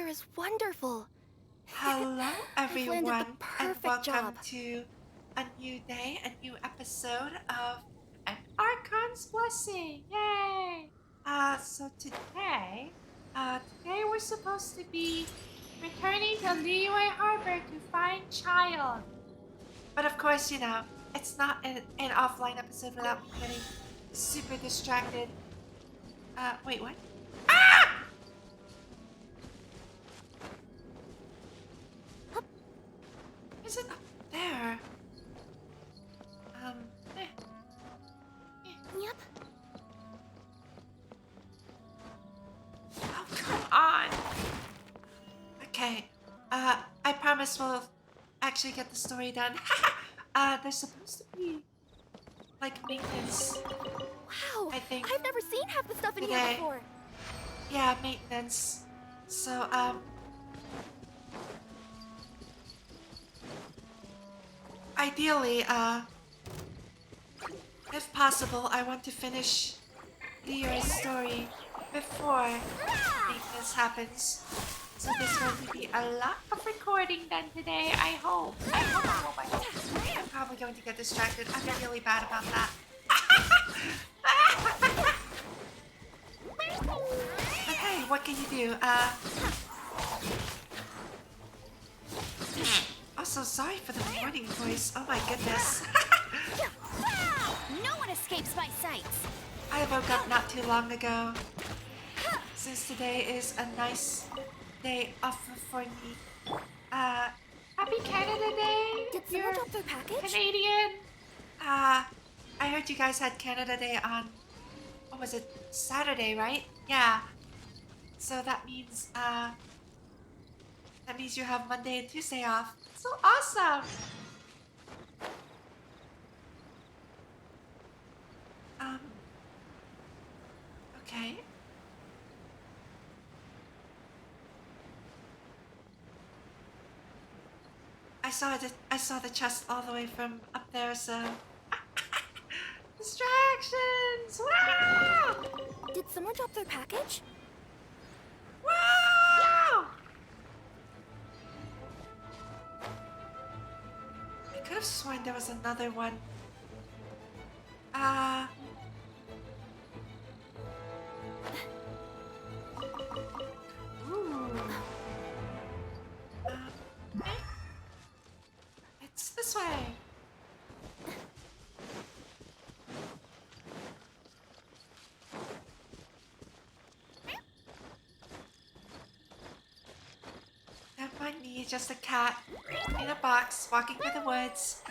is wonderful. Hello, I've landed everyone, the and perfect welcome job. to a new day, a new episode of an Archons blessing. Yay! So today we're supposed to be returning to Liyue Harbor to find Child. But of course, it's not an offline episode without me getting super distracted. Wait, what? Ah! Is it up there? Eh. Yep. Oh, come on. Okay. I promise we'll actually get the story done. There's supposed to be like maintenance. Wow, I think I've never seen half the stuff in here today. before. Yeah, maintenance. So, ideally, if possible, I want to finish Liyue's story before maintenance happens. So there's going to be a lot of recording done today, I hope. I hope. I'm probably going to get distracted. I'm really bad about that. But hey, what can you do? Also, sorry for the morning voice. Oh my goodness. No one escapes my sights. I woke up not too long ago. Since today is a nice day off for me. Happy Canada Day! Did someone drop their package? Canadian! I heard you guys had Canada Day on, what was it, Saturday, right? Yeah. So that means you have Monday and Tuesday off. So awesome! Okay. I saw the chest all the way from up there, so distractions! Wow! Did someone drop their package? Wow! I could have sworn there was another one. Ooh. Eh? It's this way. Don't mind me, just a cat in a box walking through the woods.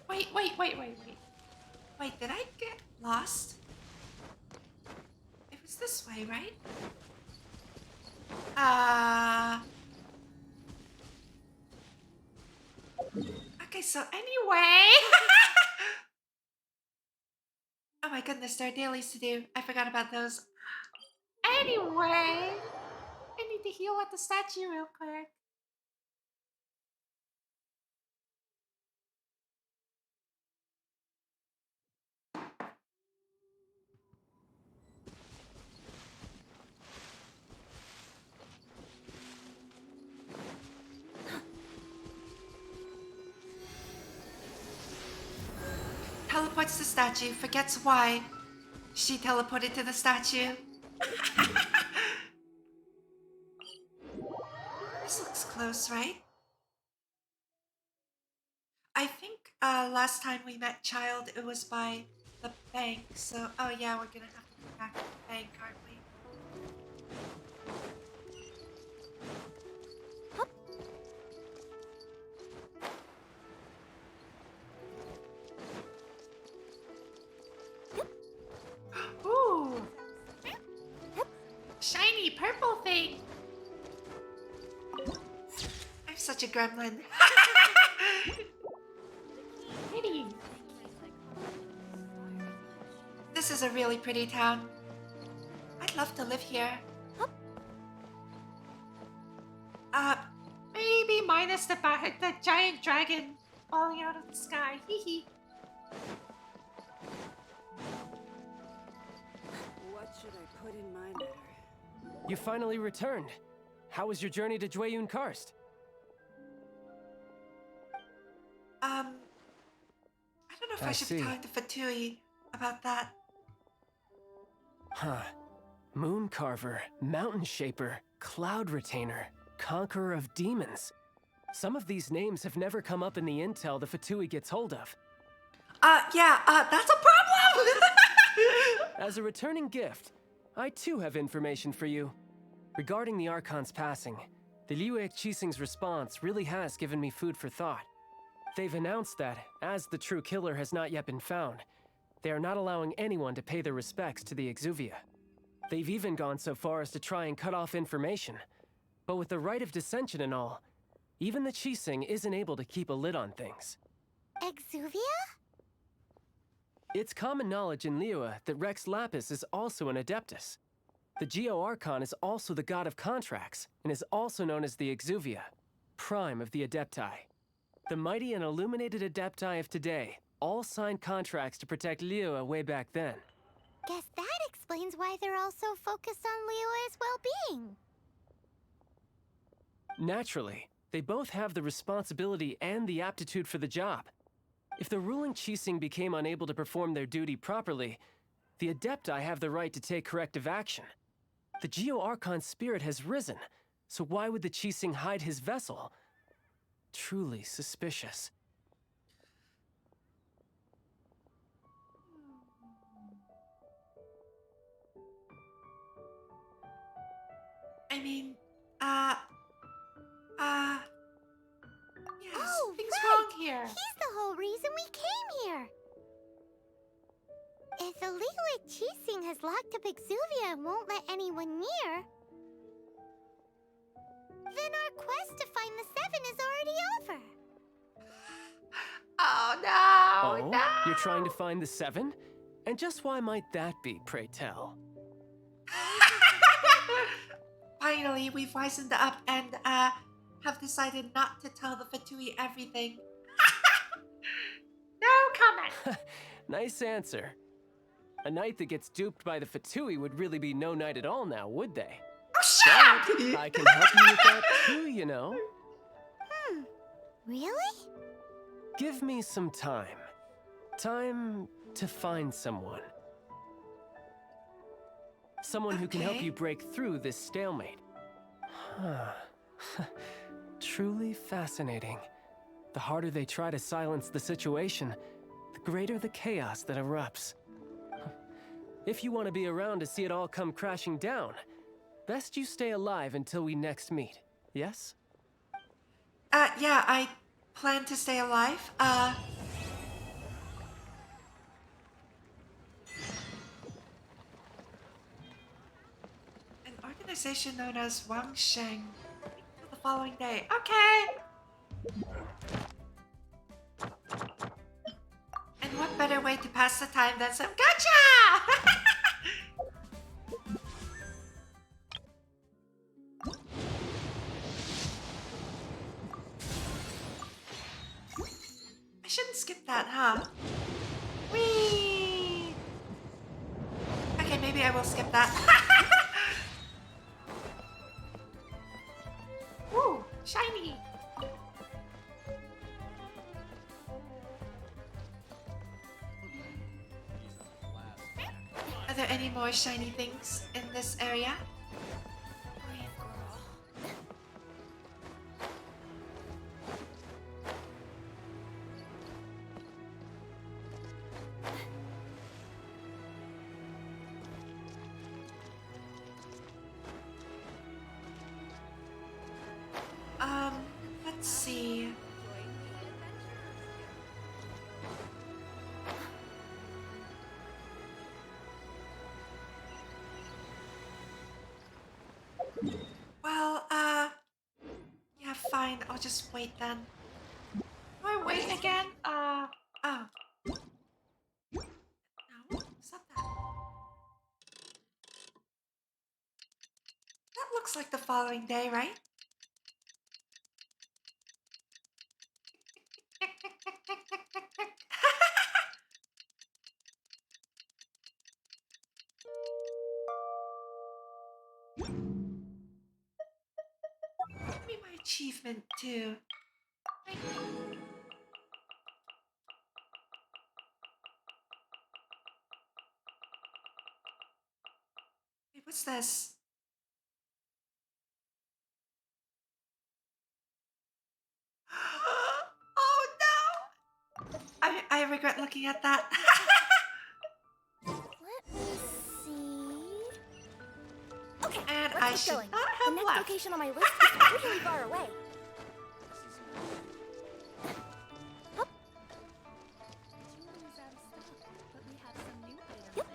Wait. Wait, did I get lost? It was this way, right? Okay, so anyway. Oh my goodness, there are dailies to do. I forgot about those. Anyway, I need to heal at the statue real quick. Teleports the statue, forgets why she teleported to the statue. This looks close, right? I think last time we met Child, it was by the bank. So, oh yeah, we're gonna have to go back to the bank, aren't we? Ooh! Shiny purple thing! I'm such a gremlin. Pretty. This is a really pretty town. I'd love to live here. Maybe minus the giant dragon falling out of the sky. Hee hee. What should I put in my letter? You finally returned. How was your journey to Jueyun Karst? I don't know if I should be see. telling the Fatui about that. Huh. Moon Carver, Mountain Shaper, Cloud Retainer, Conqueror of Demons. Some of these names have never come up in the intel the Fatui gets hold of. That's a problem! As a returning gift, I too have information for you. Regarding the Archons passing, the Liyue Qixing's response really has given me food for thought. They've announced that, as the true killer has not yet been found, they are not allowing anyone to pay their respects to the Exuvia. They've even gone so far as to try and cut off information. But with the Rite of Dissension and all, even the Qixing isn't able to keep a lid on things. Exuvia? It's common knowledge in Liyue that Rex Lapis is also an Adeptus. The Geo-Archon is also the god of contracts, and is also known as the Exuvia, prime of the Adepti. The mighty and illuminated Adepti of today all signed contracts to protect Liyue way back then. Guess that explains why they're all so focused on Liyue's well-being. Naturally, they both have the responsibility and the aptitude for the job. If the ruling Qixing became unable to perform their duty properly, the Adepti have the right to take corrective action. The Geo-Archon's spirit has risen, so why would the Qixing hide his vessel? Truly suspicious. I mean, yes, Oh, things right. wrong here. He's the whole reason we came here. If the Liyue Qixing has locked up Exuvia and won't let anyone near, then our quest to find the Seven is already over. Oh no, no! You're trying to find the Seven? And just why might that be, pray tell? Finally, we've wisened up and have decided not to tell the Fatui everything. No comment. Nice answer. A knight that gets duped by the Fatui would really be no knight at all now, would they? Oh, shut up! I can help you with that too, you know. Really? Give me some time. Time to find someone. Someone who can help Okay. you break through this stalemate. Huh. Truly fascinating. The harder they try to silence the situation, the greater the chaos that erupts. If you want to be around to see it all come crashing down, best you stay alive until we next meet, yes? Yeah, I plan to stay alive. An organization known as Wang Sheng. The following day. Okay! And what better way to pass the time than some gacha? I shouldn't skip that, huh? Whee! Okay, maybe I will skip that. Ooh, shiny! Are there any more shiny things in this area? Let's see. Well, yeah, fine. I'll just wait then. Do I wait again? Oh. No, stop that. That looks like the following day, right? Give me my achievement too. Wait, what's this? Oh no! I regret looking at that. Let me see. Okay, And let's I get should going. not The have next left. location on my list is really far away. Hup. Yep.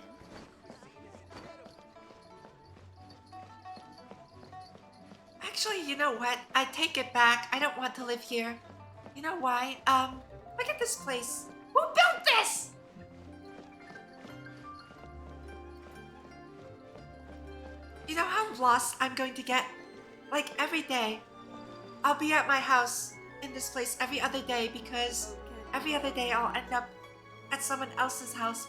Actually, you know what? I take it back. I don't want to live here. You know why? Look at this place. Who built this? You know how lost I'm going to get? Like every day. I'll be at my house in this place every other day because every other day I'll end up at someone else's house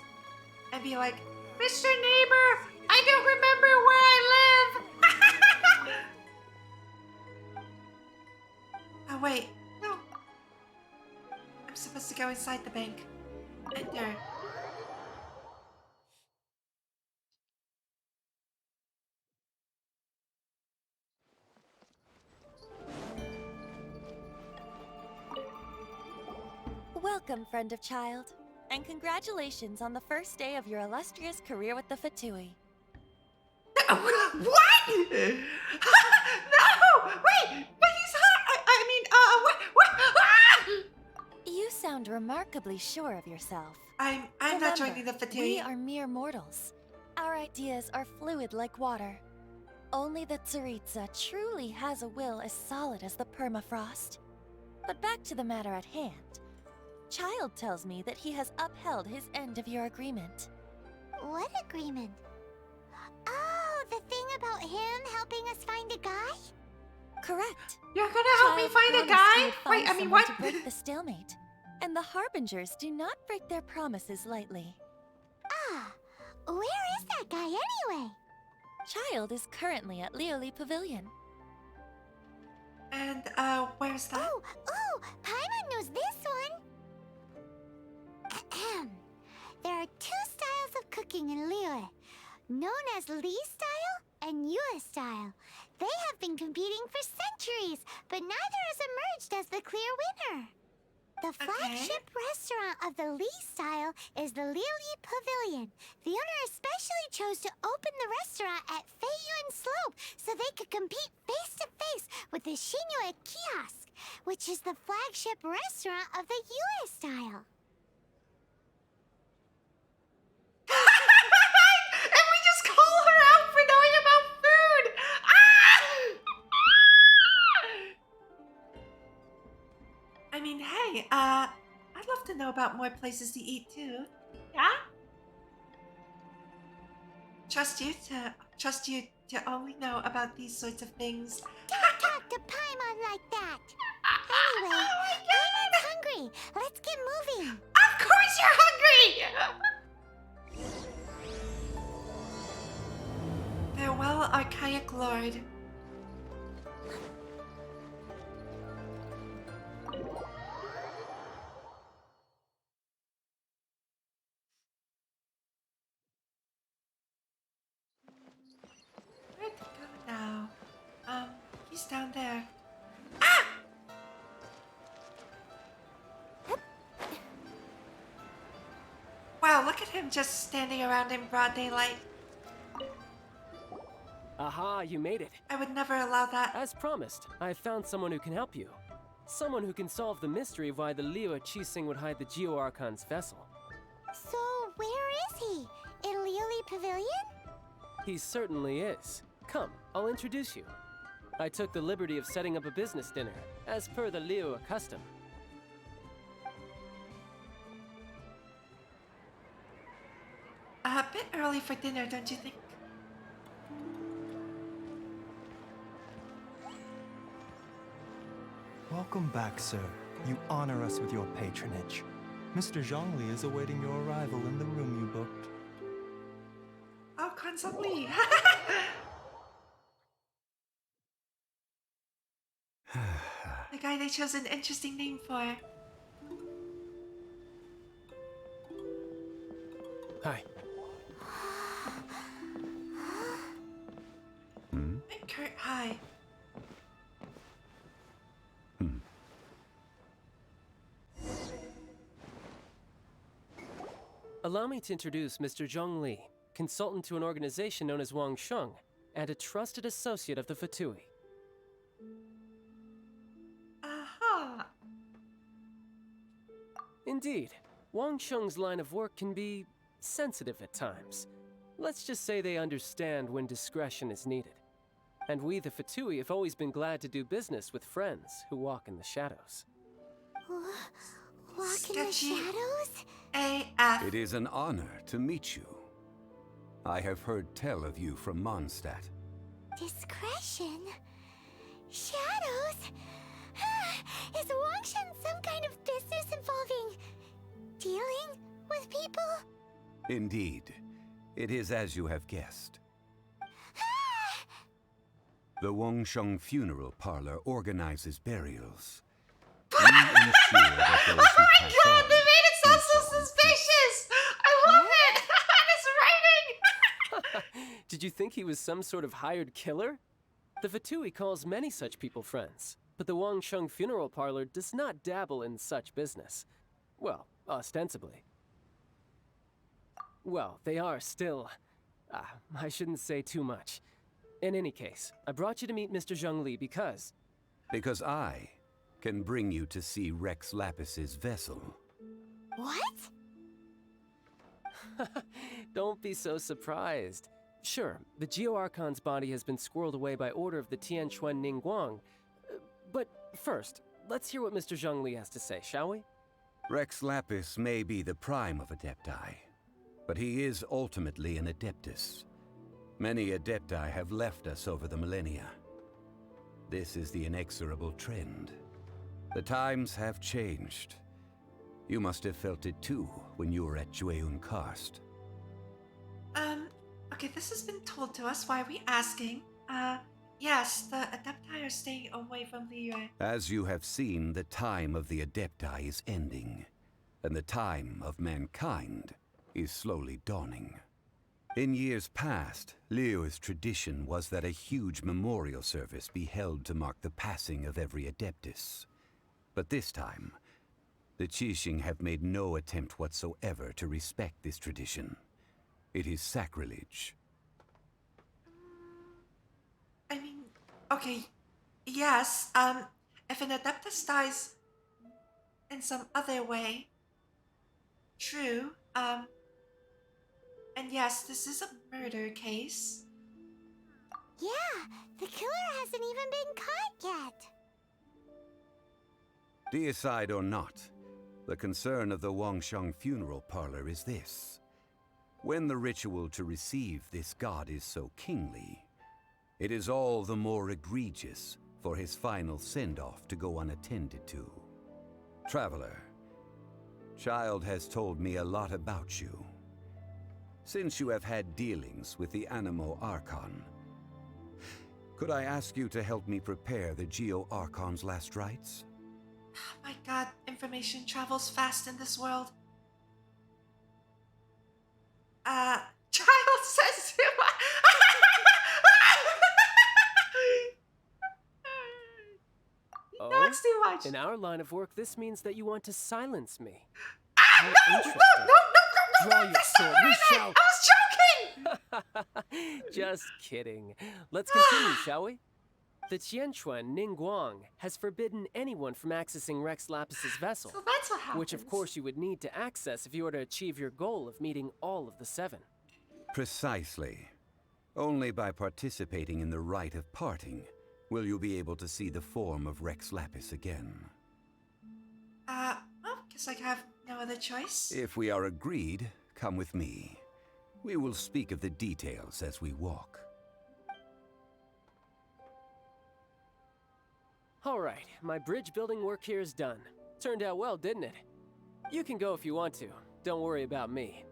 and be like, Mr. Neighbor, I don't remember where I live. Oh wait, no. I'm supposed to go inside the bank. Enter. Welcome, friend of child, and congratulations on the first day of your illustrious career with the Fatui. What? No! Wait! But he's hot! What? Ah! You sound remarkably sure of yourself. I'm Remember, not joining the Fatui. we are mere mortals. Our ideas are fluid like water. Only the Tsaritsa truly has a will as solid as the permafrost. But back to the matter at hand. Child tells me that he has upheld his end of your agreement. What agreement? Oh, the thing about him helping us find a guy? Correct. You're gonna help me Child find a promised he guy? would find Wait, I mean, someone what? to break the stalemate. And the Harbingers do not break their promises lightly. Ah, where is that guy anyway? Child is currently at Liyue Pavilion. And, where's that? Oh, Paimon knows this one. Ahem. There are two styles of cooking in Liyue, known as Li style and Yue style. They have been competing for centuries, but neither has emerged as the clear winner. The flagship restaurant of the Li style is the Liyue Pavilion. The owner especially chose to open the restaurant at Feiyuan Slope so they could compete face to face with the Shinue Kiosk, which is the flagship restaurant of the Yue style. And we just call her out for knowing about food! Ah! I mean, hey, I'd love to know about more places to eat too. Yeah? Trust you to only know about these sorts of things. Don't talk to Paimon like that! Anyway, Oh my Paimon's hungry. Let's get moving. Of course you're hungry! Farewell, archaic lord. Where'd he go now? He's down there. Ah! Wow, look at him just standing around in broad daylight. Aha, you made it. I would never allow that. As promised, I have found someone who can help you. Someone who can solve the mystery of why the Liyue Qixing would hide the Geo-Archon's vessel. So, where is he? In Liyue Pavilion? He certainly is. Come, I'll introduce you. I took the liberty of setting up a business dinner, as per the Liyue custom. A bit early for dinner, don't you think? Welcome back, sir. You honor us with your patronage. Mr. Zhongli is awaiting your arrival in the room you booked. Archons Zhongli. The guy they chose an interesting name for. Hi. Kurt, hi. Allow me to introduce Mr. Zhongli, consultant to an organization known as Wang Sheng, and a trusted associate of the Fatui. Aha. Indeed, Wang Sheng's line of work can be sensitive at times. Let's just say they understand when discretion is needed. And we, the Fatui, have always been glad to do business with friends who walk in the shadows. Walk in the Sketchy. shadows? AF. It is an honor to meet you. I have heard tell of you from Mondstadt. Discretion? Shadows? Is Wangshan some kind of business involving dealing with people? Indeed, it is as you have guessed. The Wangsheng Funeral Parlor organizes burials. We ensure that those who pass God, on they made it sound so do so in peace. suspicious! I love it! This writing! Did you think he was some sort of hired killer? The Fatui calls many such people friends, but the Wang Sheng Funeral Parlor does not dabble in such business. Well, ostensibly. Well, they are still... I shouldn't say too much. In any case, I brought you to meet Mr. Zhongli because... Because I can bring you to see Rex Lapis's vessel. What? Don't be so surprised. Sure, the Geo-Archon's body has been squirreled away by order of the Tianquan Ningguang. But first, let's hear what Mr. Zhongli has to say, shall we? Rex Lapis may be the prime of Adepti, but he is ultimately an Adeptus. Many Adepti have left us over the millennia. This is the inexorable trend. The times have changed. You must have felt it too when you were at Jueyun Karst. Okay, this has been told to us. Why are we asking? Yes, the Adepti are staying away from Liyue. As you have seen, the time of the Adepti is ending, and the time of mankind is slowly dawning. In years past, Liyue's tradition was that a huge memorial service be held to mark the passing of every Adeptus. But this time, the Qixing have made no attempt whatsoever to respect this tradition. It is sacrilege. I mean, okay, yes, if an Adeptus dies in some other way, true, and yes, this is a murder case. Yeah, the killer hasn't even been caught yet. Deicide or not, the concern of the Wangsheng Funeral Parlor is this. When the ritual to receive this god is so kingly, it is all the more egregious for his final send-off to go unattended to. Traveler, Child has told me a lot about you. Since you have had dealings with the Animo Archon, could I ask you to help me prepare the Geo-Archon's last rites? My god, information travels fast in this world. Child says to Oh, talks too much. in our line of work, this means that you want to silence me. No, How no, interesting. no, Draw your that's not sword. what We I shall. meant. I was joking! Just kidding. Let's continue, shall we? The Tianquan Ningguang has forbidden anyone from accessing Rex Lapis's vessel, So that's what happens. which of course you would need to access if you were to achieve your goal of meeting all of the 7. Precisely. Only by participating in the Rite of Parting will you be able to see the form of Rex Lapis again. Well, guess I have no other choice. If we are agreed, come with me. We will speak of the details as we walk. All right, my bridge building work here is done. Turned out well, didn't it? You can go if you want to. Don't worry about me.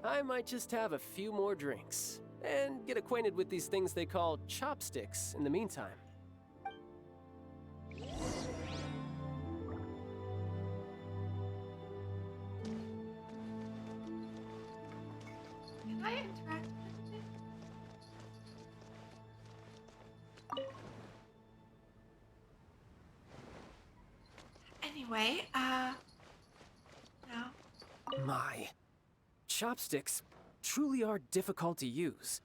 I might just have a few more drinks and get acquainted with these things they call chopsticks in the meantime. Can I interact with it? Anyway, no. My chopsticks truly are difficult to use.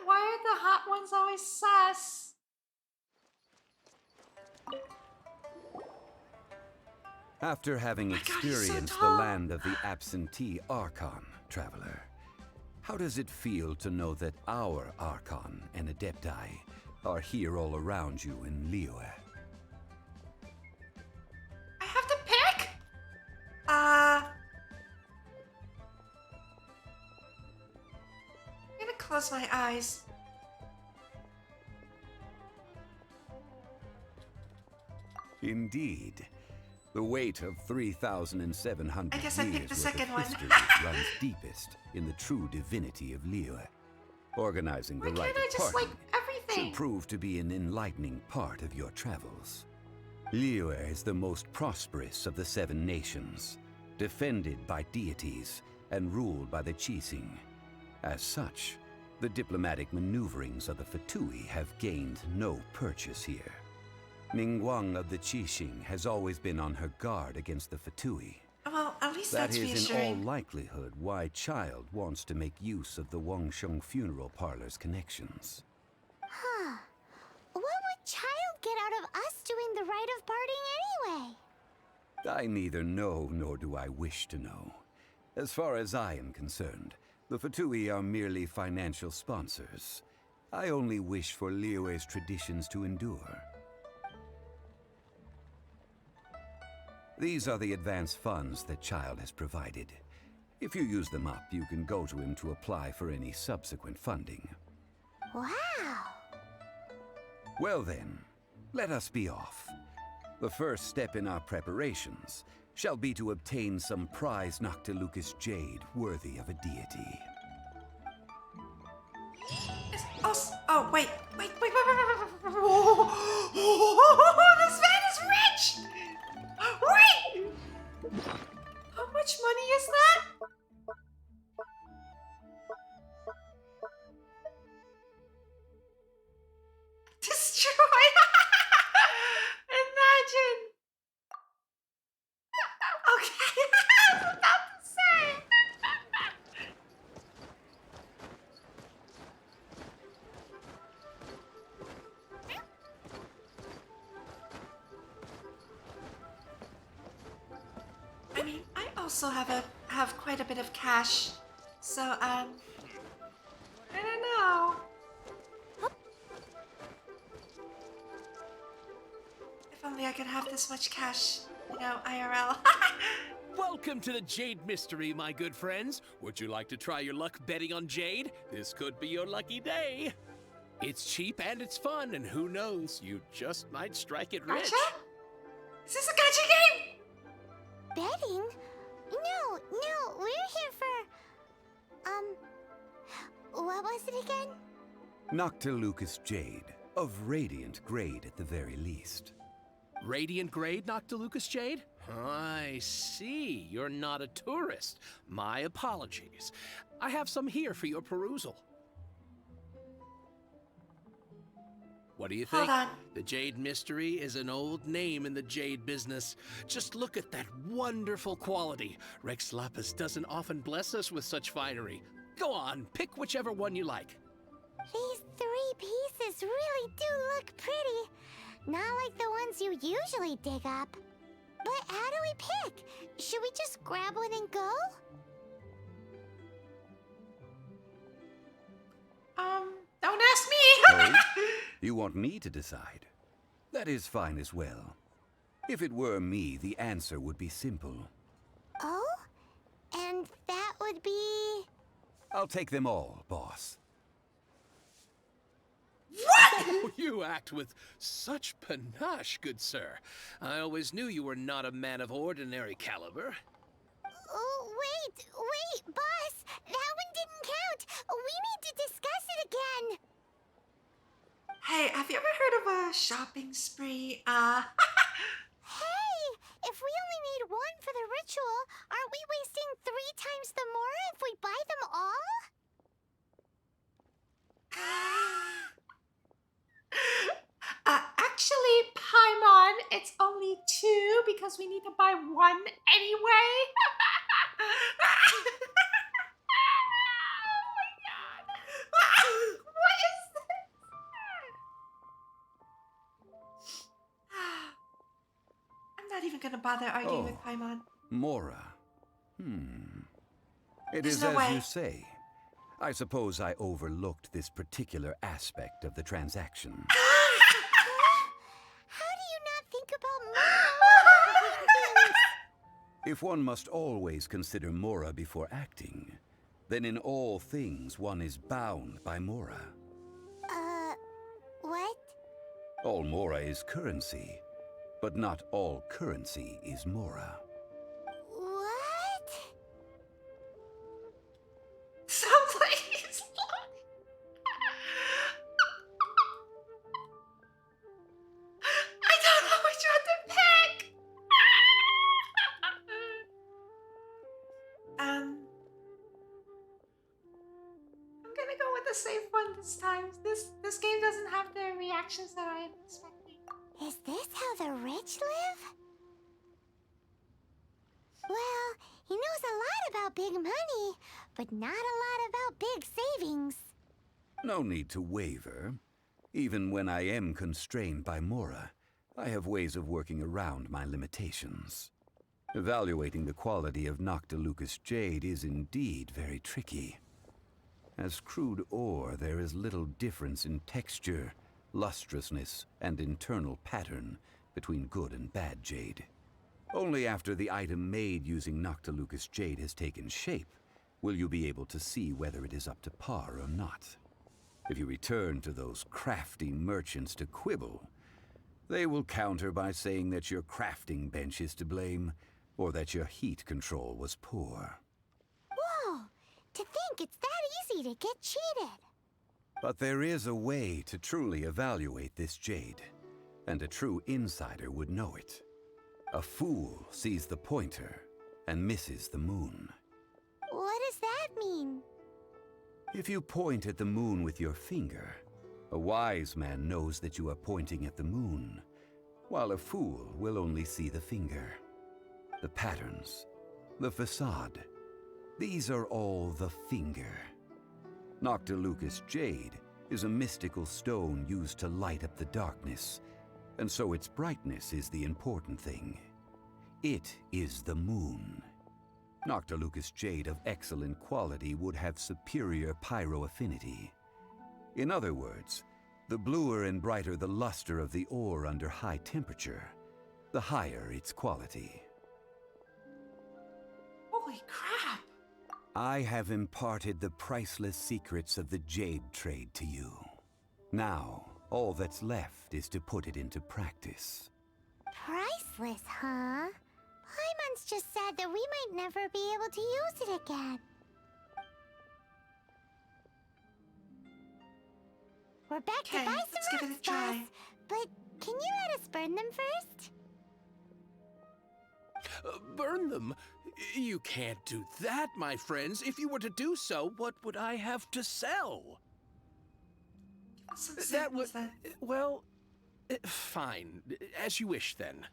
Why are the hot ones always sus? After having My God, he's so experienced the tall. land of the absentee Archon, traveler, how does it feel to know that our Archon and Adepti are here all around you in Liyue? I have to pick? I'm gonna close my eyes. Indeed. The weight of 3,700 I guess I picked years the worth second of one. history runs deepest in the true divinity of Liyue. Organizing Why the can't Rite I of just like Parting everything? should prove to be an enlightening part of your travels. Liyue is the most prosperous of the 7 nations, defended by deities and ruled by the Qixing. As such, the diplomatic maneuverings of the Fatui have gained no purchase here. Ningguang of the Qixing has always been on her guard against the Fatui. Well, at least That that's is in all reassuring. likelihood why Child wants to make use of the Wangsheng funeral parlor's connections. Huh. What would Child get out of us doing the Rite of Parting anyway? I neither know nor do I wish to know. As far as I am concerned, the Fatui are merely financial sponsors. I only wish for Liyue's traditions to endure. These are the advance funds that Child has provided. If you use them up, you can go to him to apply for any subsequent funding. Wow. Well then, let us be off. The first step in our preparations shall be to obtain some prize Noctilucous jade worthy of a deity. Oh, wait. This man is rich! Wait! How much money is that? Destroyed! Imagine! Okay, I was about to say! I mean, I also have quite a bit of cash, so I don't know. If only I could have this much cash, you know, IRL. Welcome to the Jade Mystery, my good friends. Would you like to try your luck betting on Jade? This could be your lucky day. It's cheap and it's fun, and who knows, you just might strike it rich. Gacha? Is this a gacha game? Betting? No, we're here for... what was it again? Noctilucous jade, of radiant grade at the very least. Radiant grade, Noctilucous Jade? I see. You're not a tourist. My apologies. I have some here for your perusal. What do you think? Hold on. The Jade Mystery is an old name in the jade business. Just look at that wonderful quality. Rex Lapis doesn't often bless us with such finery. Go on, pick whichever one you like. These 3 pieces really do look pretty. Not like the ones you usually dig up. But how do we pick? Should we just grab one and go? Don't ask me! Oh? You want me to decide? That is fine as well. If it were me, the answer would be simple. Oh? And that would be... I'll take them all, boss. Oh, you act with such panache, good sir. I always knew you were not a man of ordinary caliber. Oh, wait, boss! That one didn't count! We need to discuss it again! Hey, have you ever heard of a shopping spree? Hey! If we only need one for the ritual, aren't we wasting 3 times the more if we buy them all? Actually, Paimon, it's only 2 because we need to buy 1 anyway. Oh my god. What is this? I'm not even gonna bother arguing with Paimon. Mora. It There's is no as way. you say. I suppose I overlooked this particular aspect of the transaction. How do you not think about more things? If one must always consider Mora before acting, then in all things one is bound by Mora. What? All Mora is currency, but not all currency is Mora. What? So please. I don't know which one to pick. I'm gonna go with the safe one this time. This game doesn't have the reactions that I am expecting. Is this how the rich live? Well, he knows a lot about big money, but not a lot about big savings. No need to waver. Even when I am constrained by Mora, I have ways of working around my limitations. Evaluating the quality of Noctilucous jade is indeed very tricky. As crude ore, there is little difference in texture, lustrousness, and internal pattern between good and bad jade. Only after the item made using Noctilucous jade has taken shape will you be able to see whether it is up to par or not. If you return to those crafty merchants to quibble, they will counter by saying that your crafting bench is to blame, or that your heat control was poor. Whoa! To think it's that easy to get cheated. But there is a way to truly evaluate this jade, and a true insider would know it. A fool sees the pointer and misses the moon. What does that mean? If you point at the moon with your finger, a wise man knows that you are pointing at the moon, while a fool will only see the finger. The patterns, the facade, these are all the finger. Noctilucous jade is a mystical stone used to light up the darkness, and so its brightness is the important thing. It is the moon. Noctilucous jade of excellent quality would have superior pyroaffinity. In other words, the bluer and brighter the luster of the ore under high temperature, the higher its quality. Holy crap. I have imparted the priceless secrets of the jade trade to you. Now, all that's left is to put it into practice. Priceless, huh? Paimon's just said that we might never be able to use it again. We're back to Okay, buy let's some give it a rocks, try. boss. But can you let us burn them first? Burn them? You can't do that, my friends. If you were to do so, what would I have to sell? Some That would... samples then. Well, fine. As you wish, then.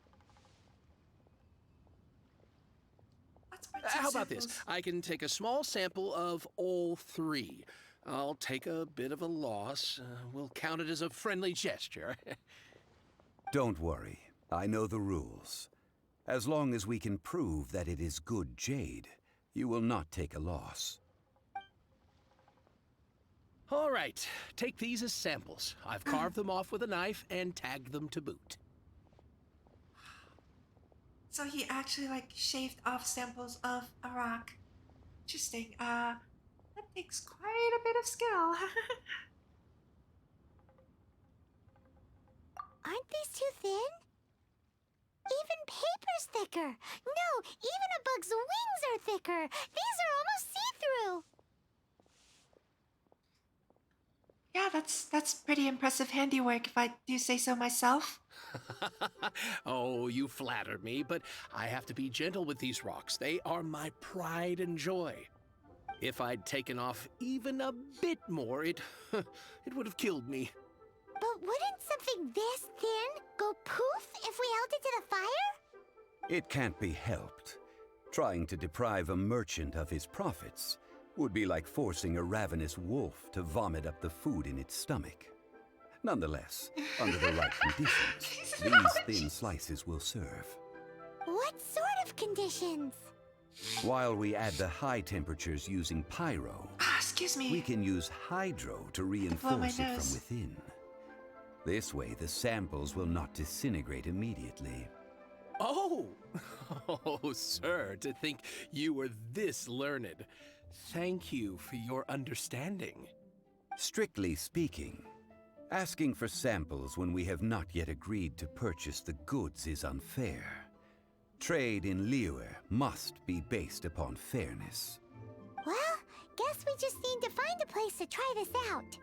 Let's bring some How about this? samples. I can take a small sample of all 3. I'll take a bit of a loss. We'll count it as a friendly gesture. Don't worry, I know the rules. As long as we can prove that it is good jade, you will not take a loss. All right, take these as samples. I've carved them off with a knife and tagged them to boot. So he actually like shaved off samples of a rock. Interesting. Let That takes quite a bit of skill. Aren't these too thin? Even paper's thicker. No, even a bug's wings are thicker. These are almost see-through. Yeah, that's pretty impressive handiwork if I do say so myself. Oh, you flatter me, but I have to be gentle with these rocks. They are my pride and joy. If I'd taken off even a bit more, it would have killed me. But wouldn't something this thin go poof if we held it to the fire? It can't be helped. Trying to deprive a merchant of his profits would be like forcing a ravenous wolf to vomit up the food in its stomach. Nonetheless, under the right conditions, these thin slices will serve. What sort of conditions? While we add the high temperatures using pyro, Excuse me. we can use hydro to Blow my reinforce it nose. from within. This way, the samples will not disintegrate immediately. Oh! Oh, sir, to think you were this learned. Thank you for your understanding. Strictly speaking, asking for samples when we have not yet agreed to purchase the goods is unfair. Trade in Liyue must be based upon fairness. Well, guess we just need to find a place to try this out.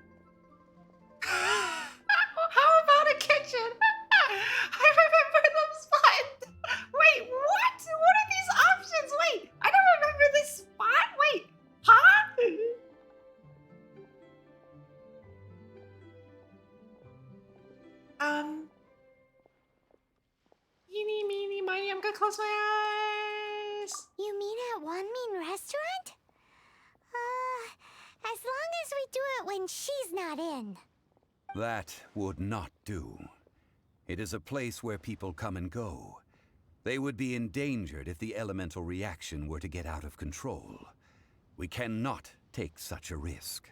How about a kitchen? I remember the spot. Wait, what? What are these options? Wait, I don't remember this spot. Wait, huh? Eeny, meeny, miny, I'm gonna close my eyes. You mean at Wanmin Restaurant? As long as we do it when she's not in. That would not do. It is a place where people come and go. They would be endangered if the elemental reaction were to get out of control. We cannot take such a risk.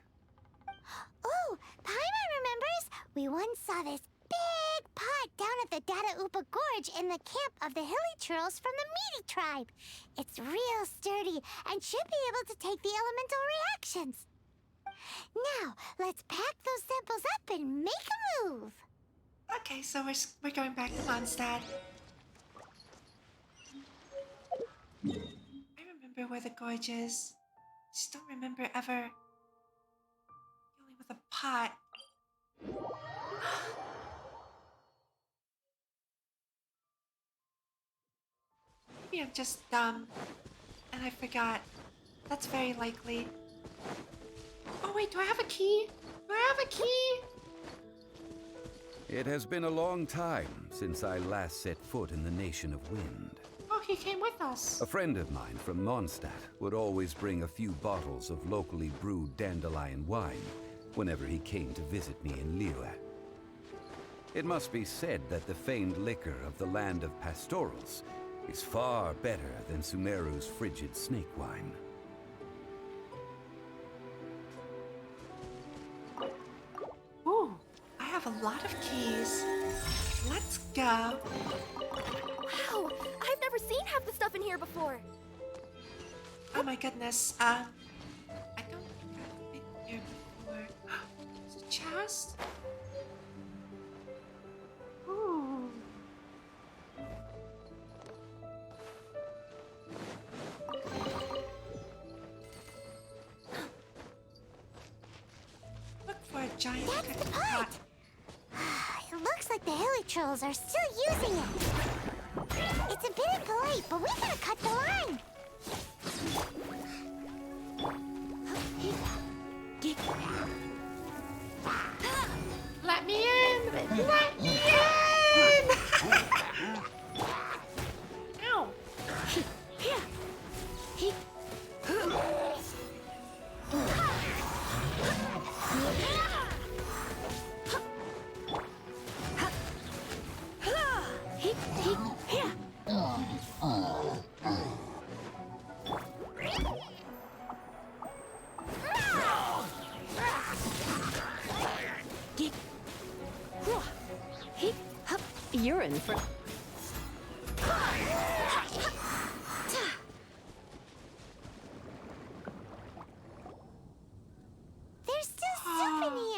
Oh, Paimon remembers we once saw this big pot down at the Data Upa Gorge in the camp of the Hilly Churls from the Meaty tribe. It's real sturdy and should be able to take the elemental reactions. Now, let's pack those samples up and make a move. Okay, so we're going back to Mondstadt. I remember where the gorge is. Just don't remember ever dealing with a pot. Maybe I'm just dumb and I forgot. That's very likely. Oh wait, do I have a key? Do I have a key? It has been a long time since I last set foot in the Nation of Wind. Oh, he came with us. A friend of mine from Mondstadt would always bring a few bottles of locally brewed dandelion wine whenever he came to visit me in Liyue. It must be said that the famed liquor of the land of pastorals is far better than Sumeru's frigid snake wine. Ooh, I have a lot of keys. Let's go. Wow, I've never seen half the stuff in here before. Oh my goodness. I don't think I've been here before. There's a chest. Ooh. Look for a giant That's the cooking pot. It looks like the Hilly Trolls are still using it. It's a bit impolite, but we gotta cut the line. Let me in! Let me in! Ow! You're in for...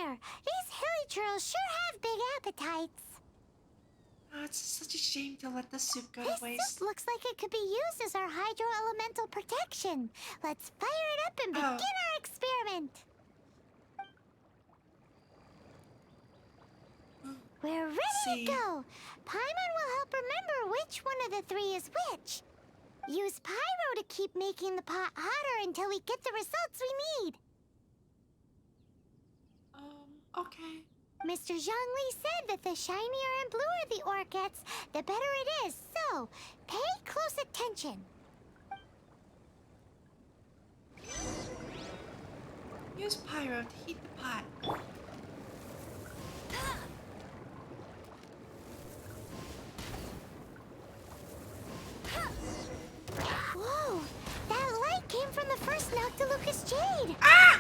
there. These hilly churls sure have big appetites. Oh, it's such a shame to let the soup go This to waste. soup looks like it could be used as our hydro-elemental protection. Let's fire it up and begin our experiment. We're ready to go. Paimon will help remember which one of the three is which. Use pyro to keep making the pot hotter until we get the results we need. Okay. Mr. Zhongli said that the shinier and bluer the ore gets, the better it is. So, pay close attention. Use pyro to heat the pot. Whoa! That light came from the first Noctilucous Jade! Ah!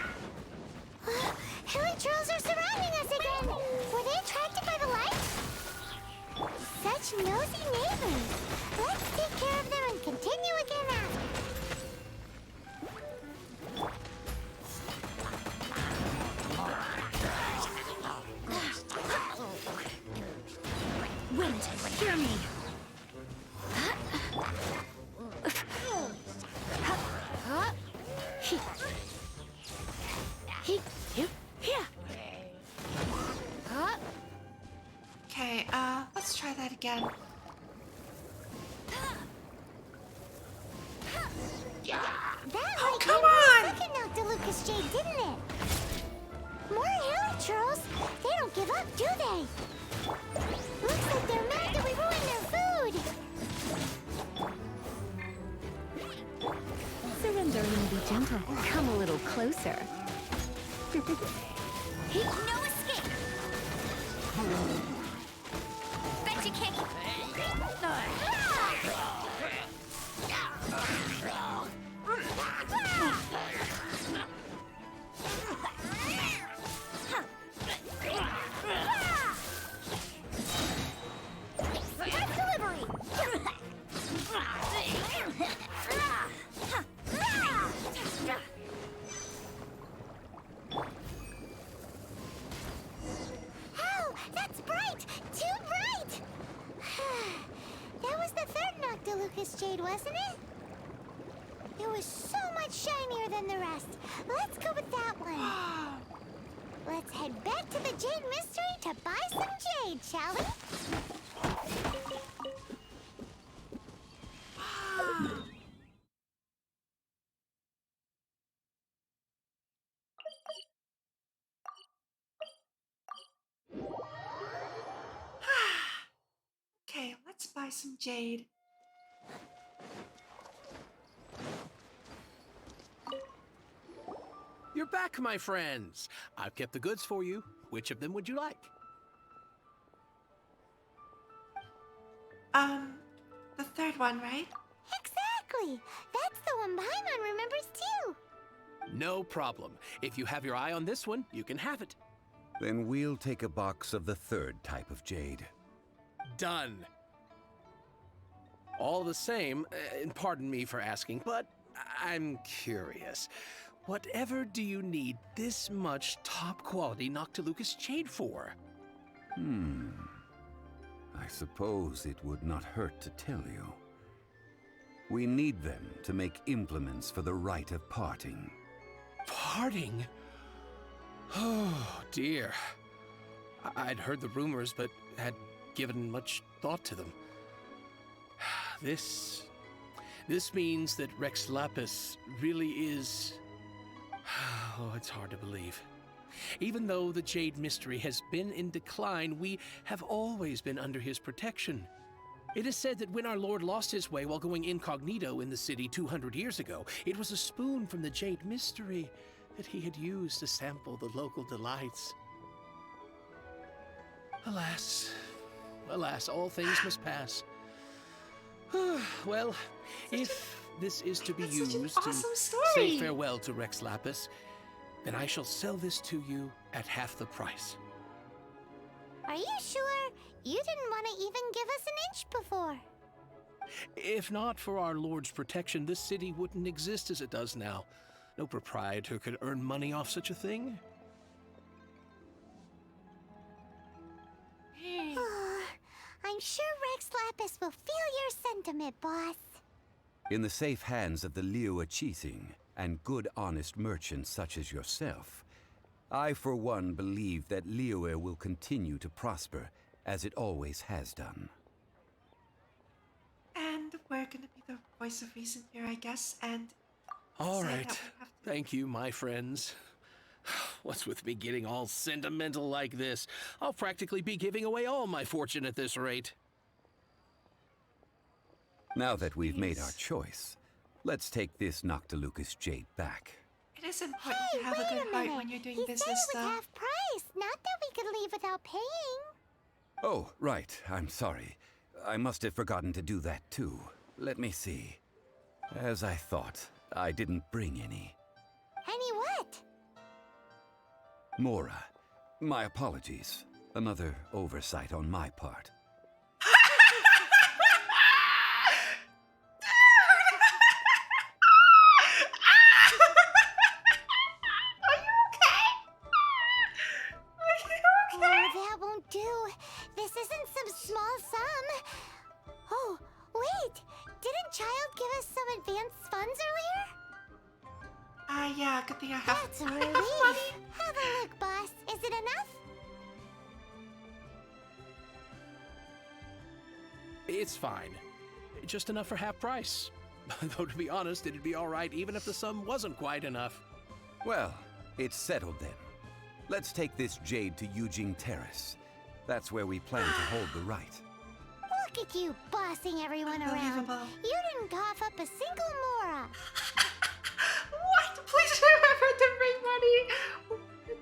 Hilly trolls are surrounding us again! Were they attracted by the light? Such nosy neighbors! Let's take care of them and continue again after. Wait, hear me. Okay, let's try that again. That Oh, light come came on! from the second Noctilucous Jade, didn't it? More hilly trolls! They don't give up, do they? Looks like they're mad that we ruined their food! Surrender and be gentle. Come a little closer. No escape! Bet you can't... Ow! That's bright! Too bright! That was the third Noctilucous Jade, wasn't it? It was so much shinier than the rest. Let's go with that one. Let's head back to the Jade Mystery to buy some jade, shall we? Okay, let's buy some jade. You're back, my friends. I've kept the goods for you. Which of them would you like? The third one, right? Exactly! That's the one Paimon remembers too! No problem. If you have your eye on this one, you can have it. Then we'll take a box of the third type of jade. Done. All the same, and pardon me for asking, but I'm curious. Whatever do you need this much top-quality Noctilucous jade for? I suppose it would not hurt to tell you. We need them to make implements for the Rite of Parting. Parting? Oh, dear. I'd heard the rumors, but had given much thought to them. This means that Rex Lapis really is... Oh, it's hard to believe. Even though the Jade Mystery has been in decline, we have always been under his protection. It is said that when our Lord lost his way while going incognito in the city 200 years ago, it was a spoon from the Jade Mystery that he had used to sample the local delights. Alas, alas, all things must pass. Well, if this is to be That's such an used to awesome story. say farewell to Rex Lapis, then I shall sell this to you at half the price. Are you sure? You didn't want to even give us an inch before. If not for our Lord's protection, this city wouldn't exist as it does now. No proprietor could earn money off such a thing. Okay. I'm sure Rex Lapis will feel your sentiment, boss. In the safe hands of the Liyue and good honest merchants such as yourself, I for one believe that Liyue will continue to prosper as it always has done. And we're gonna be the voice of reason here, I guess, and All say right. that we have to... Thank you, my friends. What's with me getting all sentimental like this? I'll practically be giving away all my fortune at this rate. Now that we've made our choice, let's take this Noctilucous jade back. It is important Hey, to have a wait good heart minute. when you're doing He said business, it was though. half price, not that we could leave without paying. Oh, right. I'm sorry. I must have forgotten to do that too. Let me see. As I thought, I didn't bring any. Any what? Mora, my apologies. Another oversight on my part. Oh, that won't do. This isn't some small sum. Oh, wait. Didn't Child give us some advanced funds earlier? Yeah, good thing I have... That's a I have relief. money. Have a look, boss. Is it enough? It's fine. Just enough for half price. Though to be honest, it'd be all right even if the sum wasn't quite enough. Well, it's settled then. Let's take this jade to Yujing Terrace. That's where we plan to hold the rite. Look at you bossing everyone around. Unbelievable. You didn't cough up a single Mora. What? Please remember to bring money.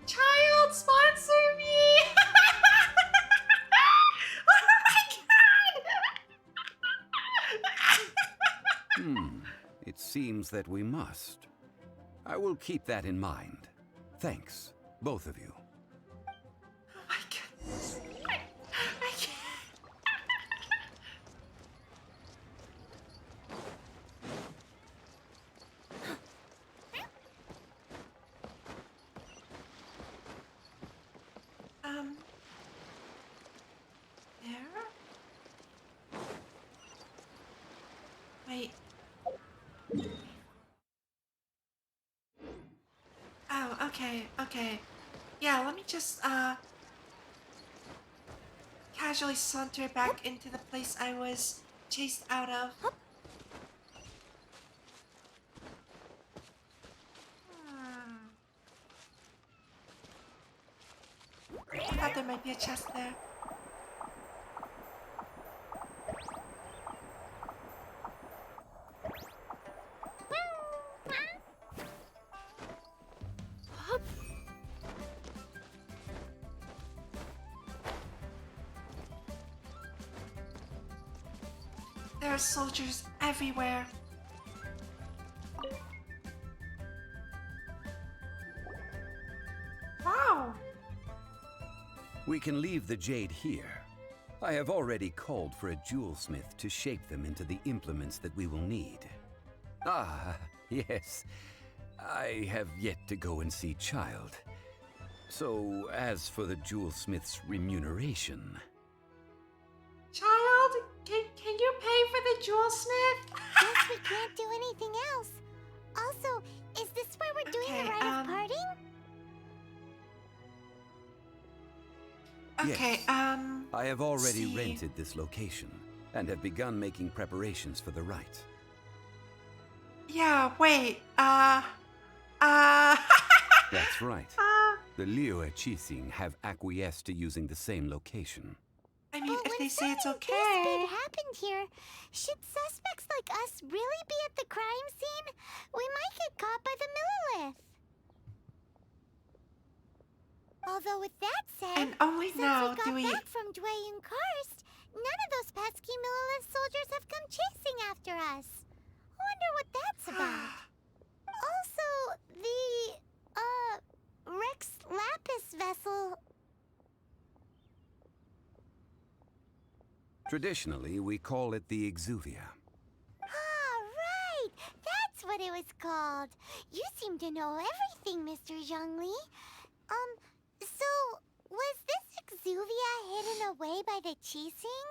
Child, sponsor me. Oh my god. It seems that we must. I will keep that in mind. Thanks, both of you. Oh my goodness. I can't. There? Wait. Oh, okay. Yeah, let me just, casually saunter back into the place I was chased out of. I thought there might be a chest there. There are soldiers everywhere. Wow! We can leave the jade here. I have already called for a jewelsmith to shape them into the implements that we will need. Ah, yes. I have yet to go and see Child. So, as for the jewelsmith's remuneration... Child, can you pay for the jewelsmith? Guess we can't do anything else. Also, is this where we're doing the Rite of Parting? Okay, Yes. I have already rented this location and have begun making preparations for the rite. Yeah, wait, That's right. The Liyue have acquiesced to using the same location. I mean, But if when they say it's something okay. this big happened here, should suspects like us really be at the crime scene? We might get caught by the Millilith. Although with that said, And only since now we got do we... back from Dwayne Karst, none of those pesky Millilith soldiers have come chasing after us. Wonder what that's about. Also, the, Rex Lapis vessel... Traditionally, we call it the Exuvia. Ah, right! That's what it was called. You seem to know everything, Mr. Zhongli. So, was this Exuvia hidden away Qixing?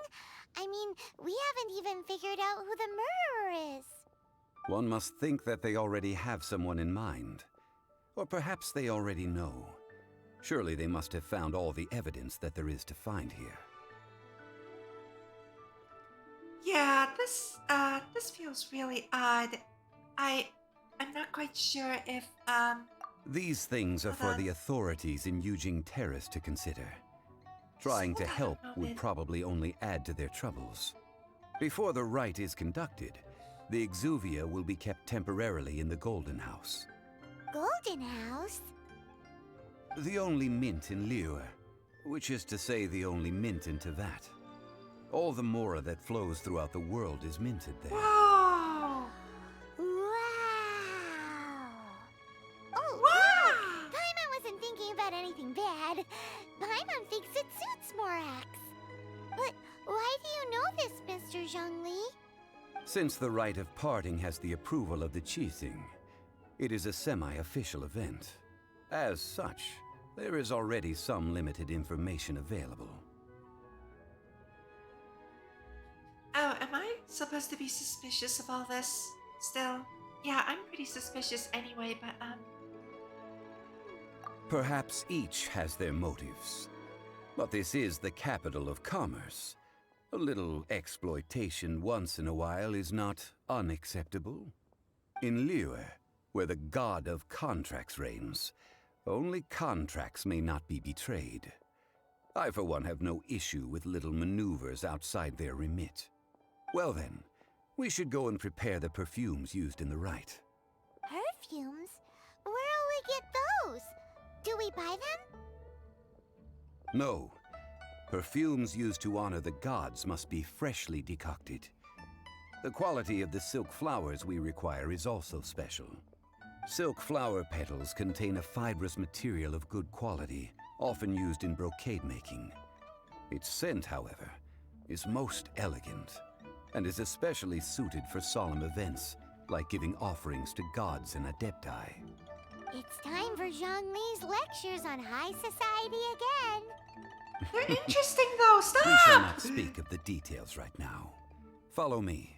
I mean, we haven't even figured out who the murderer is. One must think that they already have someone in mind. Or perhaps they already know. Surely they must have found all the evidence that there is to find here. Yeah, this feels really odd. I'm not quite sure if, These things are for the authorities in Yujing Terrace to consider. Trying to help would probably only add to their troubles. Before the rite is conducted, the Exuvia will be kept temporarily in the Golden House. Golden House? The only mint in Liyue, which is to say the only mint in Tevat. All the mora that flows throughout the world is minted there. Whoa! Wow! Oh, Wow! Paimon wasn't thinking about anything bad. Paimon thinks it suits Morax. But why do you know this, Mr. Zhongli? Since the Rite of Parting has the approval of the Qixing, it is a semi-official event. As such, there is already some limited information available. Oh, am I supposed to be suspicious of all this? Still? Yeah, I'm pretty suspicious anyway, but, Perhaps each has their motives. But this is the capital of commerce. A little exploitation once in a while is not unacceptable. In Liyue, where the god of contracts reigns, only contracts may not be betrayed. I, for one, have no issue with little maneuvers outside their remit. Well then, we should go and prepare the perfumes used in the rite. Perfumes? Where'll we get those? Do we buy them? No. Perfumes used to honor the gods must be freshly decocted. The quality of the silk flowers we require is also special. Silk flower petals contain a fibrous material of good quality, often used in brocade making. Its scent, however, is most elegant, and is especially suited for solemn events, like giving offerings to gods and adepti. It's time for Zhongli's lectures on high society again. they're interesting though, stop! We shall not speak of the details right now. Follow me.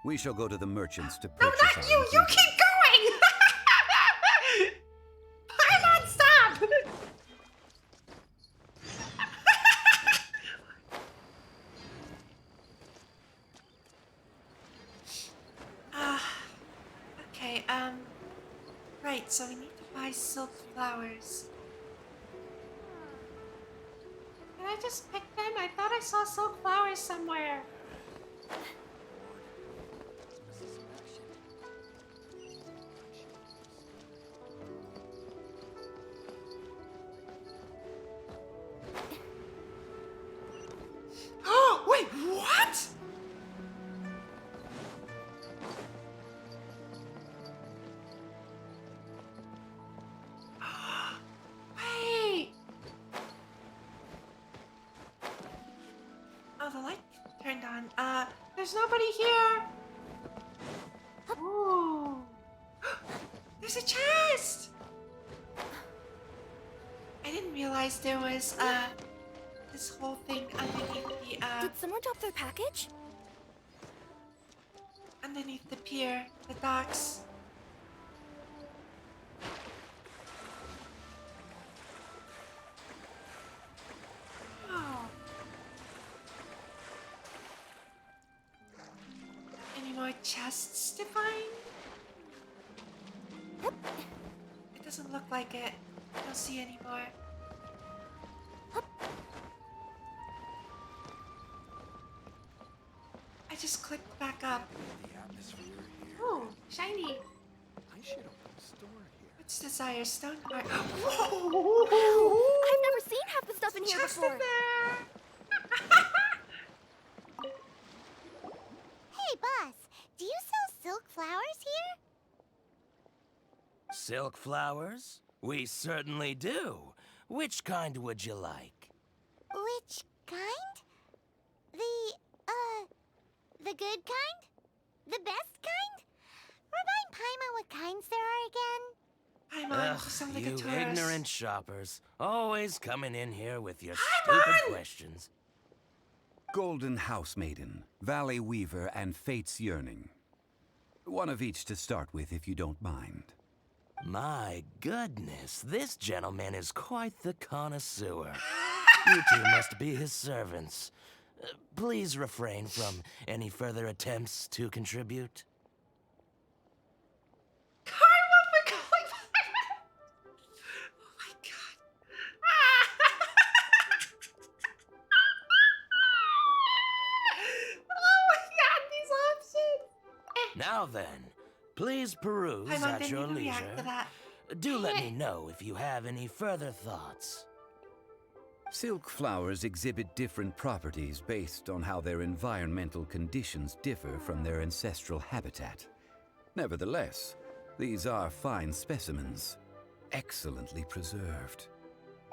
We shall go to the merchants to No, purchase not our you! You ingredients. keep going! Paimon, stop! Okay, right, so we need to buy silk flowers. Did I just pick them? I thought I saw silk flowers somewhere. Oh, wait, what? Wait. Oh, the light turned on. There's nobody here. Ooh. There's a chest. I didn't realize there was, this whole thing underneath the, Did someone drop their package? underneath the pier, the docks. Oh. Any more chests to find? It doesn't look like it. I don't see any more. I just clicked back up. Ooh, shiny. What's Desire Stone Heart? Whoa! I've never seen half the stuff in here Chest in before. there! Hey, boss, do you sell silk flowers here? Silk flowers? We certainly do. Which kind would you like? Which kind? The good kind? The best kind? Remind Paimon what kinds there are again? Paimon, you sound like a you tourist. ignorant shoppers. Always coming in here with your Paimon! stupid questions. Golden House Maiden, Valley Weaver, and Fate's Yearning. One of each to start with, if you don't mind. My goodness, this gentleman is quite the connoisseur. You two must be his servants. Please refrain from any further attempts to contribute. Karma for going viral. Oh my god. Oh my god, these options. Now then, please peruse Paimon at didn't your even react to leisure. that. Do let me know if you have any further thoughts. Silk flowers exhibit different properties based on how their environmental conditions differ from their ancestral habitat. Nevertheless, these are fine specimens, excellently preserved.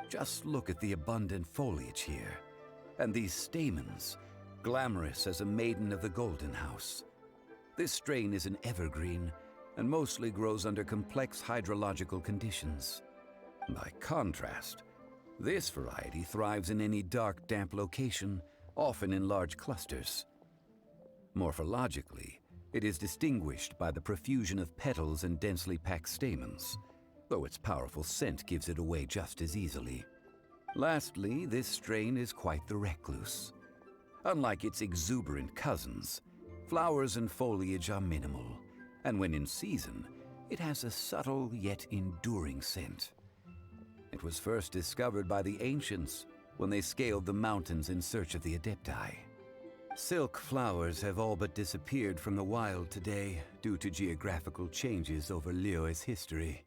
Just look at the abundant foliage here, and these stamens, glamorous as a maiden of the Golden House. This strain is an evergreen, and mostly grows under complex hydrological conditions. By contrast, this variety thrives in any dark, damp location, often in large clusters. Morphologically, it is distinguished by the profusion of petals and densely packed stamens, though its powerful scent gives it away just as easily. Lastly, this strain is quite the recluse. Unlike its exuberant cousins, flowers and foliage are minimal, and when in season, it has a subtle yet enduring scent. It was first discovered by the ancients when they scaled the mountains in search of the Adepti. Silk flowers have all but disappeared from the wild today due to geographical changes over Liyue's history.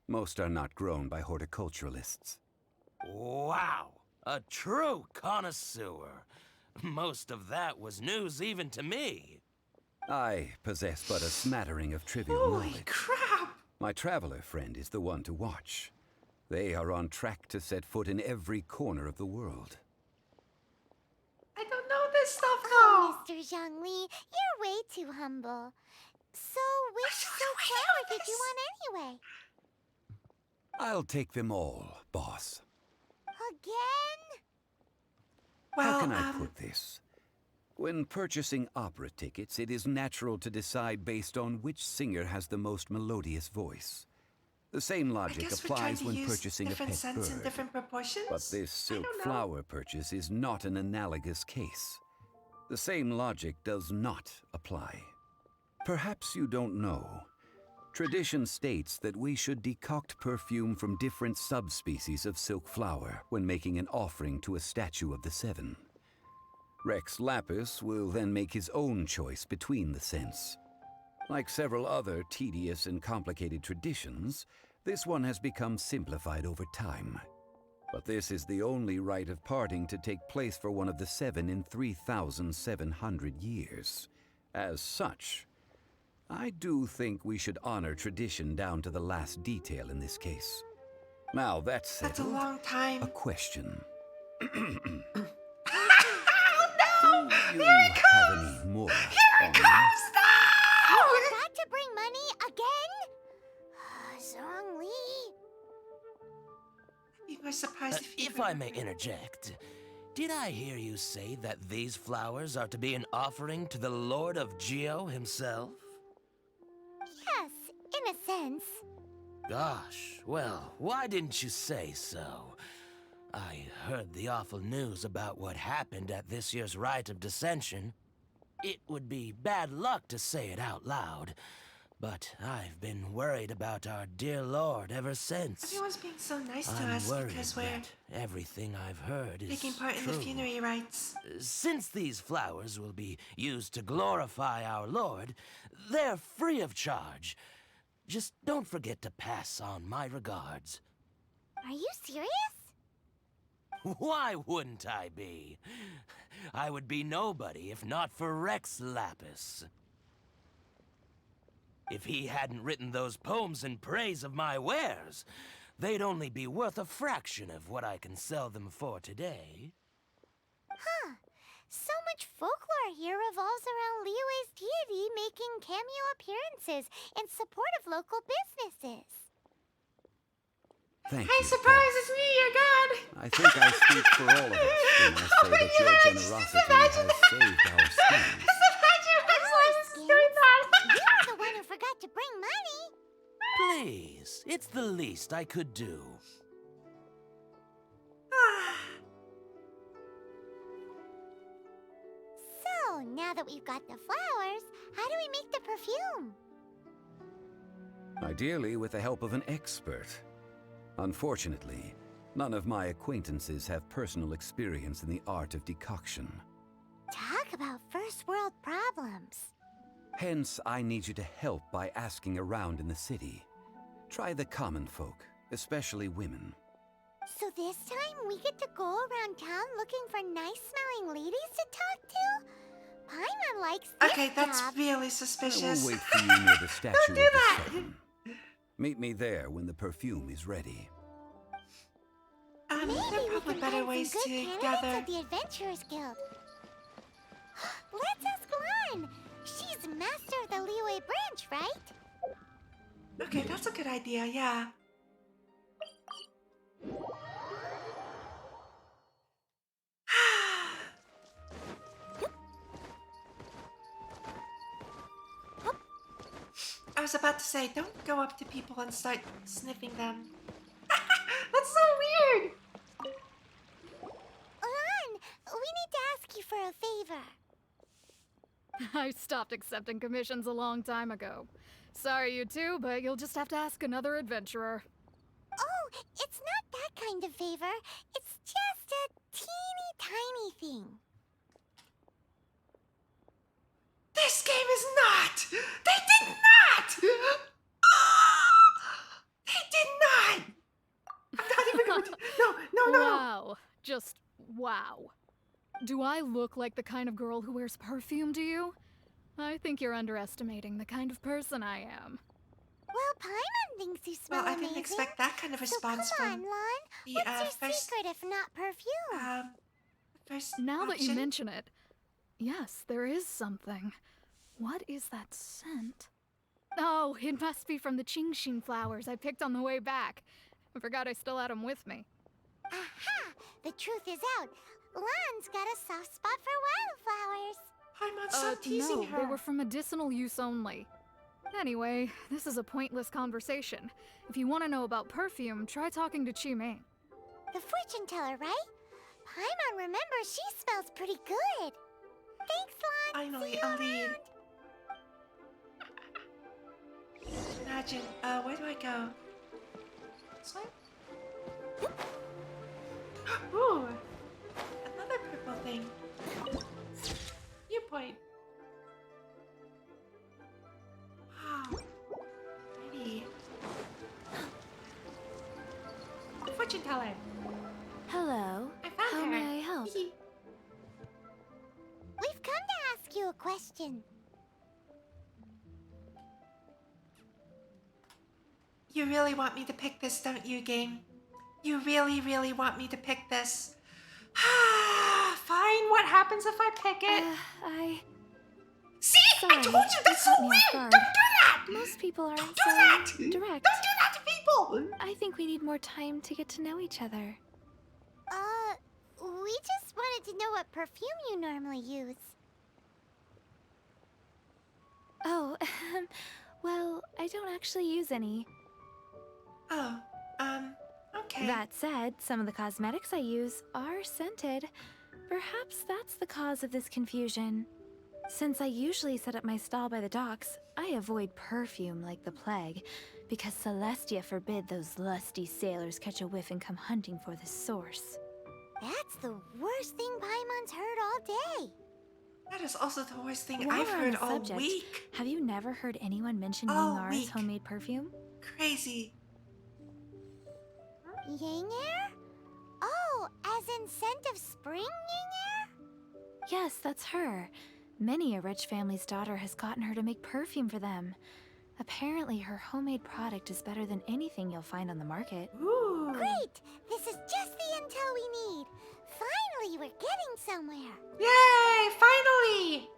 Most are not grown by horticulturalists. Wow! A true connoisseur. Most of that was news even to me. I possess but a smattering of trivial Holy knowledge. crap! My traveler friend is the one to watch. They are on track to set foot in every corner of the world. I don't know this stuff Oh, though. Mr. Zhongli, you're way too humble. So, which don't know silk any flower of did you this. want anyway? I'll take them all, boss. Again? Well, How can I put this? When purchasing opera tickets, it is natural to decide based on which singer has the most melodious voice. The same I logic guess we're trying applies to when use purchasing a different pet scents in bird. different proportions. But this silk don't know. flower purchase is not an analogous case. The same logic does not apply. Perhaps you don't know. Tradition states that we should decoct perfume from different subspecies of silk flower when making an offering to a statue of the Seven. Rex Lapis will then make his own choice between the scents. Like several other tedious and complicated traditions, this one has become simplified over time. But this is the only rite of parting to take place for one of the Seven in 3,700 years. As such, I do think we should honor tradition down to the last detail in this case. Now that's settled, That's a long time. a question. Oh no! Do Here you it have comes! any more Here on it me? comes! You No! got to bring money again? Zhongli. You were surprised If I may interject, did I hear you say that these flowers are to be an offering to the Lord of Geo himself? Yes, in a sense. Gosh, well, why didn't you say so? I heard the awful news about what happened at this year's Rite of Dissension. It would be bad luck to say it out loud, but I've been worried about our dear Lord ever since. Everyone's being so nice to I'm us worried because we're that everything I've heard is taking part in the true. funerary rites. Since these flowers will be used to glorify our Lord, they're free of charge. Just don't forget to pass on my regards. Are you serious? Why wouldn't I be? I would be nobody if not for Rex Lapis. If he hadn't written those poems in praise of my wares, they'd only be worth a fraction of what I can sell them for today. Huh. So much folklore here revolves around Liyue's deity making cameo appearances in support of local businesses. Thank Hey, you, surprise, boss. it's me, your god! I think I speak for all of us when I say that your generosity has saved our skins. You're the one who forgot to bring money. Please, it's the least I could do. So, now that we've got the flowers, how do we make the perfume? Ideally with the help of an expert. Unfortunately, none of my acquaintances have personal experience in the art of decoction. Talk about first world problems. Hence, I need you to help by asking around in the city. Try the common folk, especially women. So this time we get to go around town looking for nice-smelling ladies to talk to? Paimon likes this Okay, that's job. really I will suspicious. wait for you near the statue Don't do of that! the sun. Meet me there when the perfume is ready. Maybe There are we probably can better find ways some to good candidates gather. at the Adventurers Guild. Let's ask Lan. She's master of the Liyue branch, right? Okay, that's a good idea, yeah. I was about to say, don't go up to people and start sniffing them. That's so weird! Lan, we need to ask you for a favor. I stopped accepting commissions a long time ago. Sorry, you two, but you'll just have to ask another adventurer. Oh, it's not that kind of favor. It's just a teeny tiny thing. This game is not! They did not! They did not! I'm not even going to... No. Wow. Just wow. Do I look like the kind of girl who wears perfume to you? I think you're underestimating the kind of person I am. Well, Paimon thinks you smell Well, I amazing. didn't expect that kind of response so come on, from Lan. the What's your first... secret if not perfume? First Now that you option. mention it, yes, there is something. What is that scent? Oh, it must be from the Qingshin flowers I picked on the way back. I forgot I still had them with me. Aha! The truth is out. Lan's got a soft spot for wildflowers. I'm not stop teasing No, her. they were for medicinal use only. Anyway, this is a pointless conversation. If you want to know about perfume, try talking to Qimei. The fortune teller, right? Paimon remembers she smells pretty good. Thanks, Lan. Finally, See you a lead. around. Imagine, where do I go? This way? Ooh! Another purple thing. Viewpoint. Wow. Pretty. Fortune teller. Hello. I found How her. may I help? We've come to ask you a question. You really want me to pick this, don't you, game? You really, really want me to pick this. Fine, what happens if I pick it? See? Sorry, I told you, that's so you caught me weird! off Don't guard. do that! Most people aren't Don't do so that! direct. Don't do that to people! I think we need more time to get to know each other. We just wanted to know what perfume you normally use. Oh, well, I don't actually use any. Oh, okay. That said, some of the cosmetics I use are scented. Perhaps that's the cause of this confusion. Since I usually set up my stall by the docks, I avoid perfume like the plague, because Celestia forbid those lusty sailors catch a whiff and come hunting for the source. That's the worst thing Paimon's heard all day. That is also the worst thing While I've we're on heard the all subject, week. have you never heard anyone mention All Yingara's week. homemade perfume? Crazy. Ying air? Oh, as in scent of spring Ying air? Yes, that's her. Many a rich family's daughter has gotten her to make perfume for them. Apparently, her homemade product is better than anything you'll find on the market. Ooh. Great! This is just the intel we need. Finally, we're getting somewhere. Yay! Finally!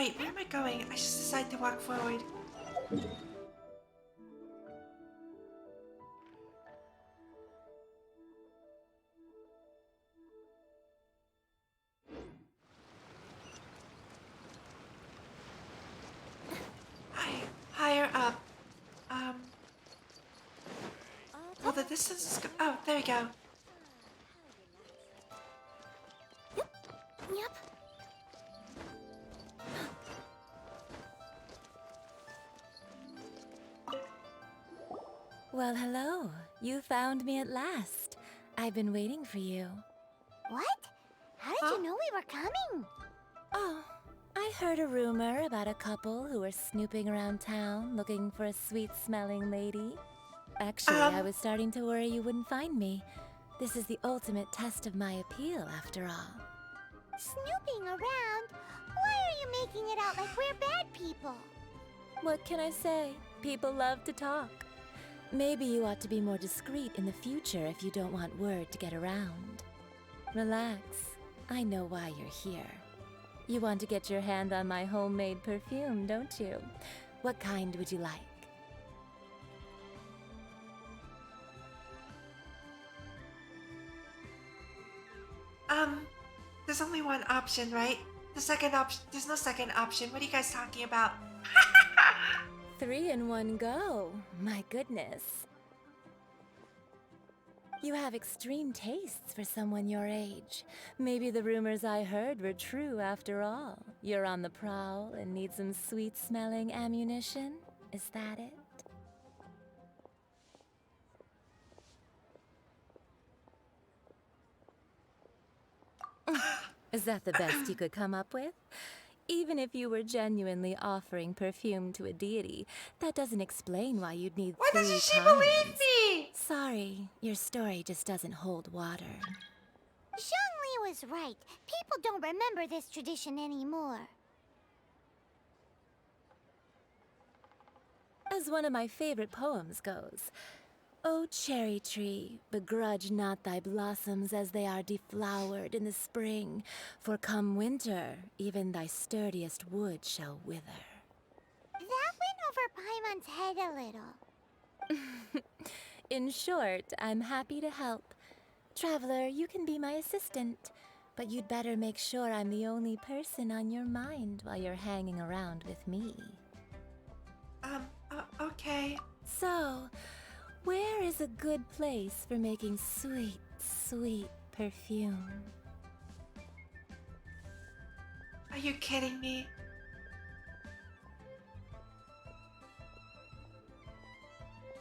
wait, where am I going? I just decided to walk forward. Higher up. Well, the distance is oh, there we go. Yep. Well, hello. You found me at last. I've been waiting for you. What? How did you know we were coming? Oh, I heard a rumor about a couple who were snooping around town looking for a sweet-smelling lady. Actually, I was starting to worry you wouldn't find me. This is the ultimate test of my appeal, after all. Snooping around? Why are you making it out like we're bad people? What can I say? People love to talk. Maybe you ought to be more discreet in the future if you don't want word to get around. Relax. I know why you're here. You want to get your hand on my homemade perfume, don't you? What kind would you like? There's only one option, right? The second option, there's no second option. What are you guys talking about? 3 in 1 go. My goodness. You have extreme tastes for someone your age. Maybe the rumors I heard were true after all. You're on the prowl and need some sweet-smelling ammunition? Is that it? Is that the best you could come up with? Even if you were genuinely offering perfume to a deity, that doesn't explain why you'd need 3 Why kinds. doesn't she believe me? Sorry, your story just doesn't hold water. Zhongli was right. People don't remember this tradition anymore. As one of my favorite poems goes, "O cherry tree, begrudge not thy blossoms as they are deflowered in the spring, for come winter, even thy sturdiest wood shall wither." That went over Paimon's head a little. In short, I'm happy to help. Traveler, you can be my assistant, but you'd better make sure I'm the only person on your mind while you're hanging around with me. Okay. So, where is a good place for making sweet, sweet perfume? Are you kidding me?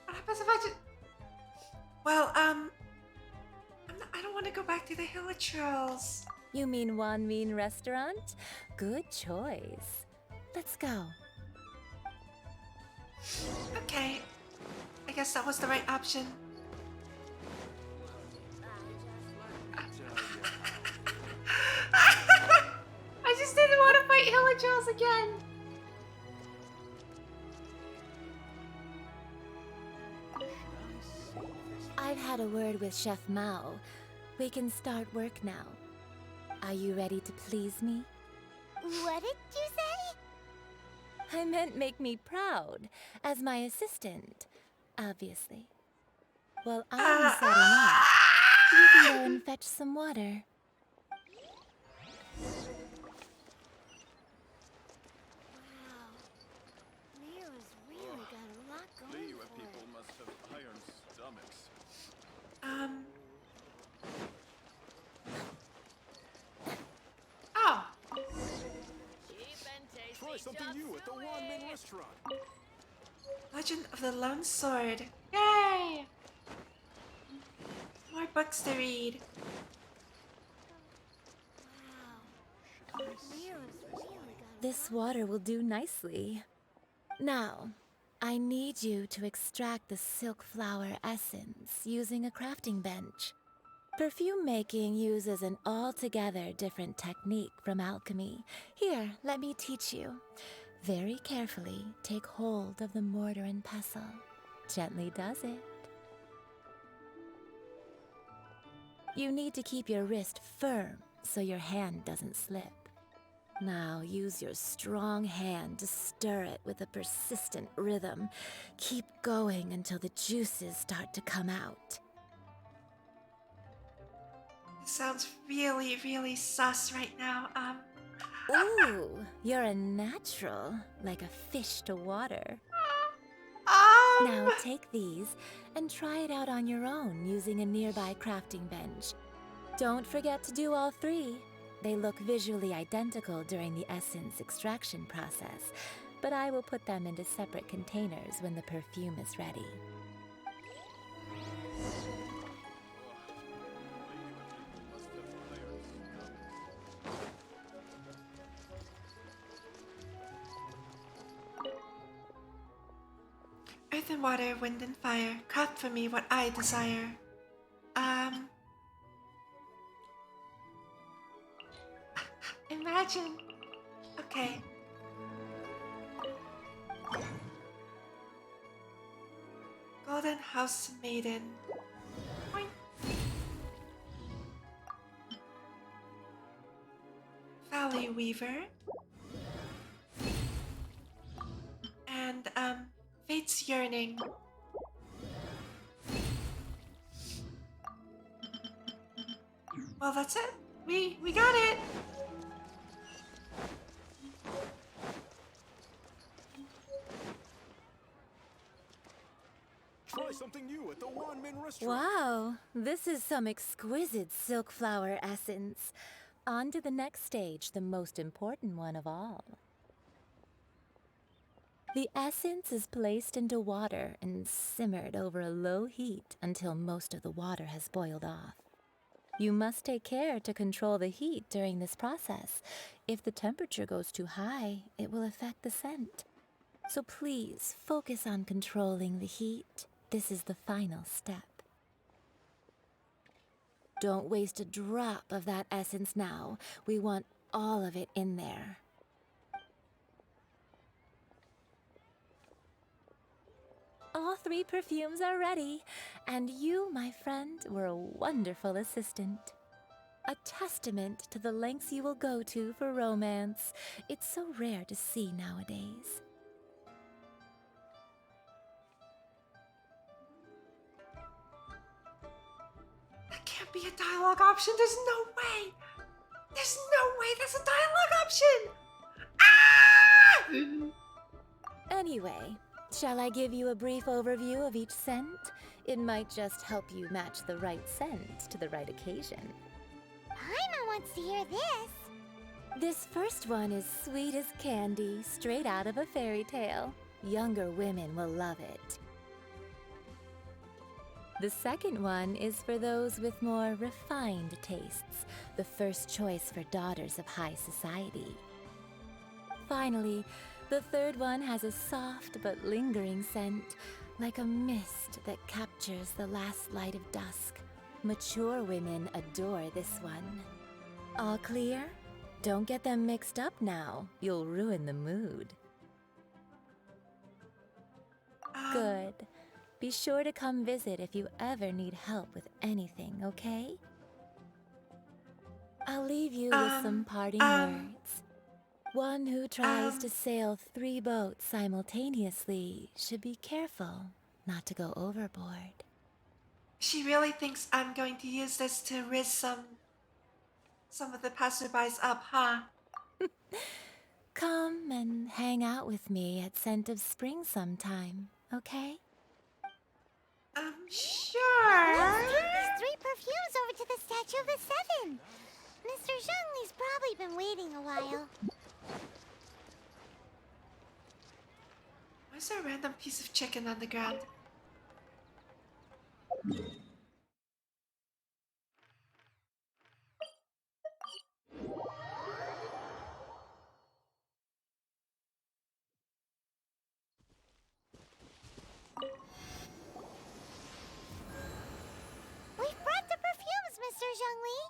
What happens if I just... Well, I don't want to go back to the Hilichurls. You mean Wanmin Restaurant? Good choice. Let's go. Okay. I guess that was the right option. I just didn't want to fight Hilichurls again. I've had a word with Chef Mao. We can start work now. Are you ready to please me? What did you say? I meant make me proud, as my assistant, obviously. While I'm setting up, you can go and fetch some water. Wow. Liyue's really got a lot going Liyue for people it. must have iron stomachs. Oh. Try something new at the Wanmin restaurant. Legend of the Lone Sword. Yay! More books to read. Wow. Liyue's really got This water will do nicely. Now, I need you to extract the silk flower essence using a crafting bench. Perfume making uses an altogether different technique from alchemy. Here, let me teach you. Very carefully, take hold of the mortar and pestle. Gently does it. You need to keep your wrist firm so your hand doesn't slip. Now use your strong hand to stir it with a persistent rhythm. Keep going until the juices start to come out. This sounds really, really sus right now. Ooh, you're a natural, like a fish to water. Now take these and try it out on your own using a nearby crafting bench. Don't forget to do all three. They look visually identical during the essence extraction process, but I will put them into separate containers when the perfume is ready. Earth and water, wind and fire, craft for me what I desire. Imagine. Okay. Golden House Maiden. Boing. Valley Weaver. And, Fate's Yearning. Well, that's it. We got it. Try something new at the one-man restaurant. Wow, this is some exquisite silk flower essence. On to the next stage, the most important one of all. The essence is placed into water and simmered over a low heat until most of the water has boiled off. You must take care to control the heat during this process. If the temperature goes too high, it will affect the scent. So please focus on controlling the heat. This is the final step. Don't waste a drop of that essence now. We want all of it in there. All three perfumes are ready, and you, my friend, were a wonderful assistant. A testament to the lengths you will go to for romance. It's so rare to see nowadays. That can't be a dialogue option. There's no way. There's no way that's a dialogue option. Ah! Anyway, shall I give you a brief overview of each scent? It might just help you match the right scent to the right occasion. Paimon wants to hear this. This first one is sweet as candy, straight out of a fairy tale. Younger women will love it. The second one is for those with more refined tastes, the first choice for daughters of high society. Finally, the third one has a soft but lingering scent, like a mist that captures the last light of dusk. Mature women adore this one. All clear? Don't get them mixed up now. You'll ruin the mood. Good. Be sure to come visit if you ever need help with anything, okay? I'll leave you with some parting words. One who tries to sail 3 boats simultaneously should be careful not to go overboard. She really thinks I'm going to use this to riz some of the passerbys up, huh? Come and hang out with me at Scent of Spring sometime, okay? Sure. Let's take these 3 perfumes over to the Statue of the Seven. Mr. Zhongli's probably been waiting a while. Why's there a random piece of chicken on the ground? We've brought the perfumes, Mr. Zhongli.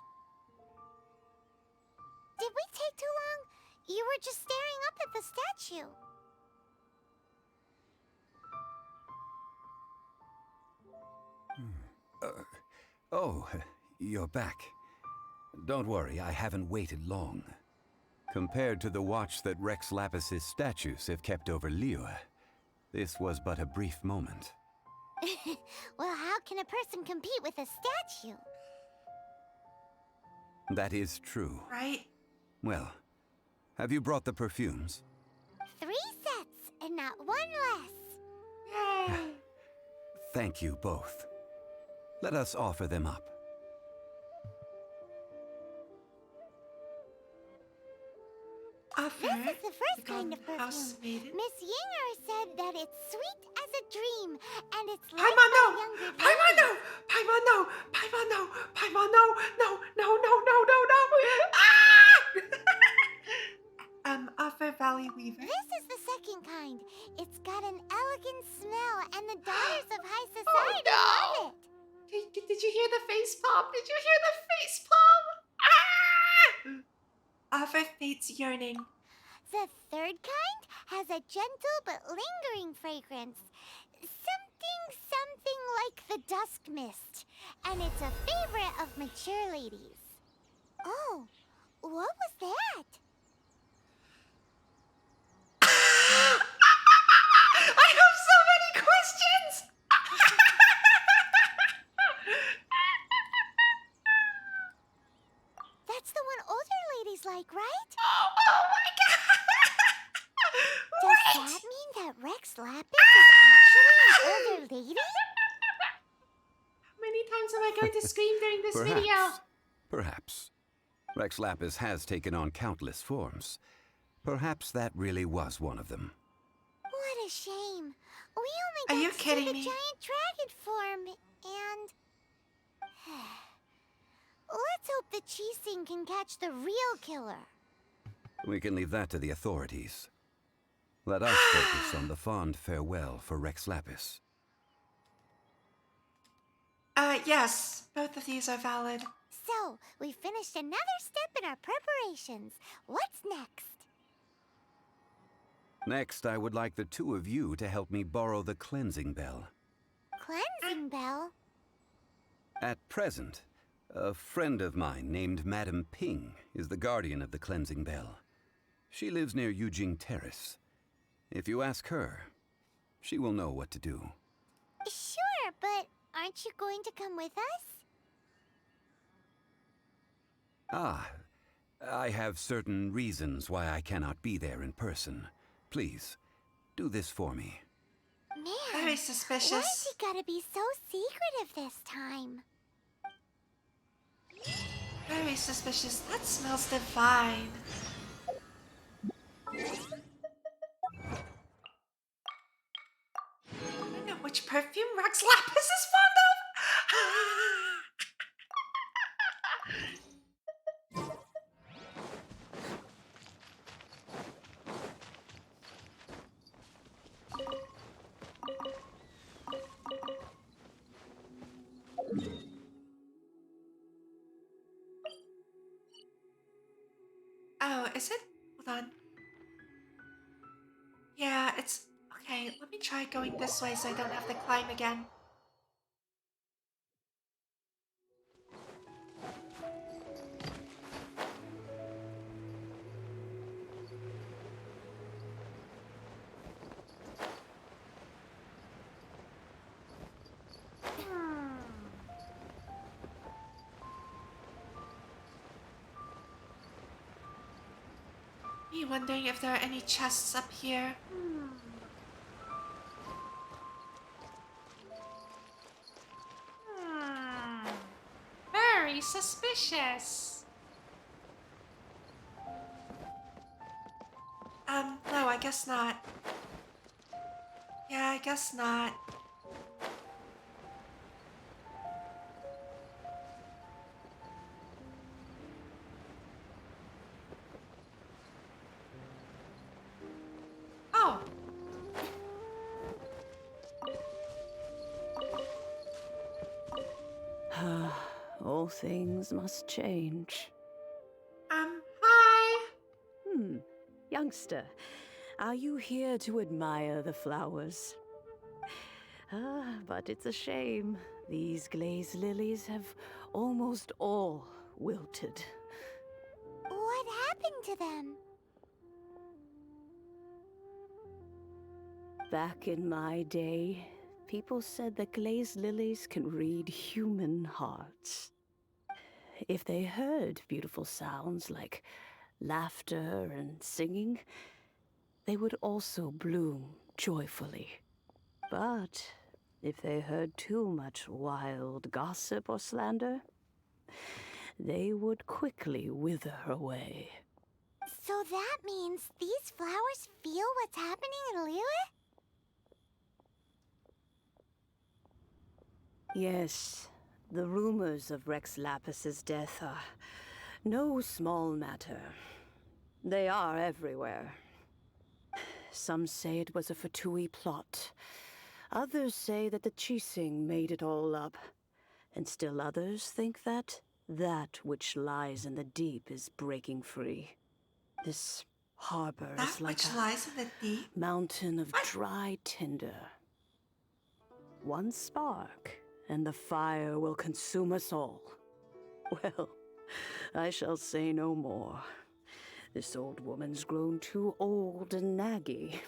Did we take too long? You were just staring up at the statue. Oh, you're back. Don't worry, I haven't waited long. Compared to the watch that Rex Lapis's statues have kept over Liyue, this was but a brief moment. Well, how can a person compete with a statue? That is true. Right? Well, have you brought the perfumes? 3 sets, and not 1 less. Yay! Thank you both. Let us offer them up. Offer This is the first the kind of golden house perfume. maiden. Miss Yinger said that it's sweet as a dream, and it's like Paimon, no! my younger Paimon, no! days. Paimon, no! Paimon, no! Paimon, no! No, no, no, no, no, no! Ah! Offer Valley Weaver. This is the second kind. It's got an elegant smell, and the daughters of high society love it. Did you hear the face palm? Did you hear the face palm? Ah! Offer Fate's Yearning. The third kind has a gentle but lingering fragrance. Something like the dusk mist. And it's a favorite of mature ladies. Oh, what was that? I have so many questions! That's the one older ladies like, right? Oh my god! Does that mean that Rex Lapis is actually an older lady? How many times am I going to scream during this Perhaps. video? Perhaps. Rex Lapis has taken on countless forms. Perhaps that really was one of them. What a shame. We Are only you got to see kidding the me? giant dragon form, and... Let's hope the Chising can catch the real killer. We can leave that to the authorities. Let us focus on the fond farewell for Rex Lapis. Yes. Both of these are valid. So, we finished another step in our preparations. What's next? Next, I would like the 2 of you to help me borrow the cleansing bell. Cleansing bell? At present, a friend of mine named Madame Ping is the guardian of the cleansing bell. She lives near Yujing Terrace. If you ask her, she will know what to do. Sure, but aren't you going to come with us? Ah, I have certain reasons why I cannot be there in person. Please, do this for me. Man, Very suspicious. why has he gotta be so secretive this time? Very suspicious. That smells divine. I don't know which perfume Rex Lapis is fond of. Oh, is it? Hold on. Yeah, it's... Okay, let me try going this way so I don't have to climb again. Me wondering if there are any chests up here. Very suspicious. No, I guess not. Yeah, I guess not. Oh. All things must change. Hi. Youngster, are you here to admire the flowers? But it's a shame. These glazed lilies have almost all wilted. What happened to them? Back in my day, people said that glazed lilies can read human hearts. If they heard beautiful sounds like laughter and singing, they would also bloom joyfully. But if they heard too much wild gossip or slander, they would quickly wither away. So that means these flowers feel what's happening in Liyue? Yes, the rumors of Rex Lapis's death are no small matter. They are everywhere. Some say it was a Fatui plot. Others say that the Chising made it all up. And still others think that which lies in the deep is breaking free. This harbor is like which lies in the deep? Mountain of dry tinder. One spark, and the fire will consume us all. Well, I shall say no more. This old woman's grown too old and naggy.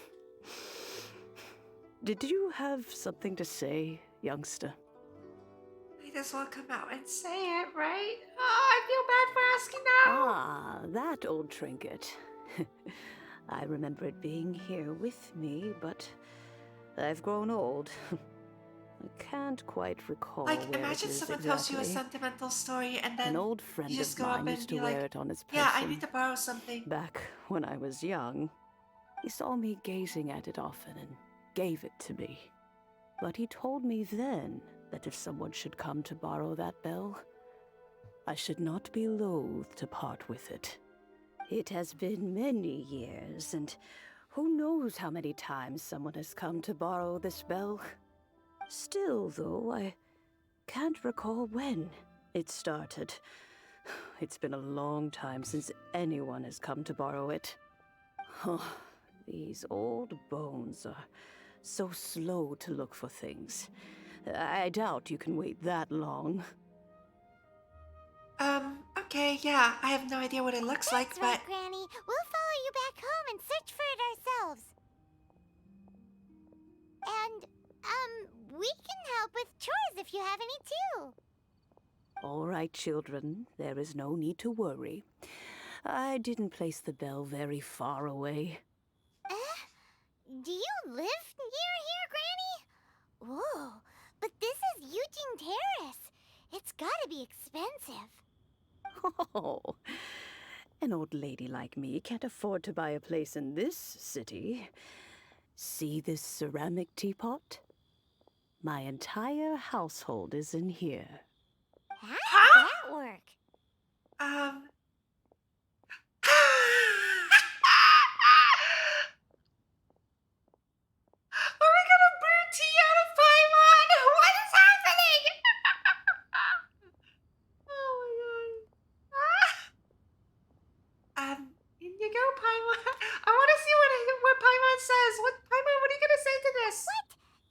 Did you have something to say, youngster? Might as well come out and say it, right? Oh, I feel bad for asking now. Ah, that old trinket. I remember it being here with me, but I've grown old. I can't quite recall Like, where imagine it is someone exactly. tells you a sentimental story and then An old friend you just of go up mine and used to be wear like, it on his person. yeah, I need to borrow something. Back when I was young, he saw me gazing at it often and gave it to me. But he told me then that if someone should come to borrow that bell, I should not be loath to part with it. It has been many years, and who knows how many times someone has come to borrow this bell. Still, though, I can't recall when it started. It's been a long time since anyone has come to borrow it. Oh, these old bones are so slow to look for things. I doubt you can wait that long. Okay, yeah, I have no idea what it looks like, That's right, but... Granny. We'll follow you back home and search for it ourselves. And, we can help with chores if you have any too. All right, children, there is no need to worry. I didn't place the bell very far away. Do you live near here, Granny? Whoa, but this is Eugene Terrace. It's gotta be expensive. Oh, an old lady like me can't afford to buy a place in this city. See this ceramic teapot? My entire household is in here. How does that work? Are we gonna brew tea out of Paimon? What is happening? Oh my god. In you go, Paimon. I want to see what Paimon says. Paimon, what are you gonna say to this? What?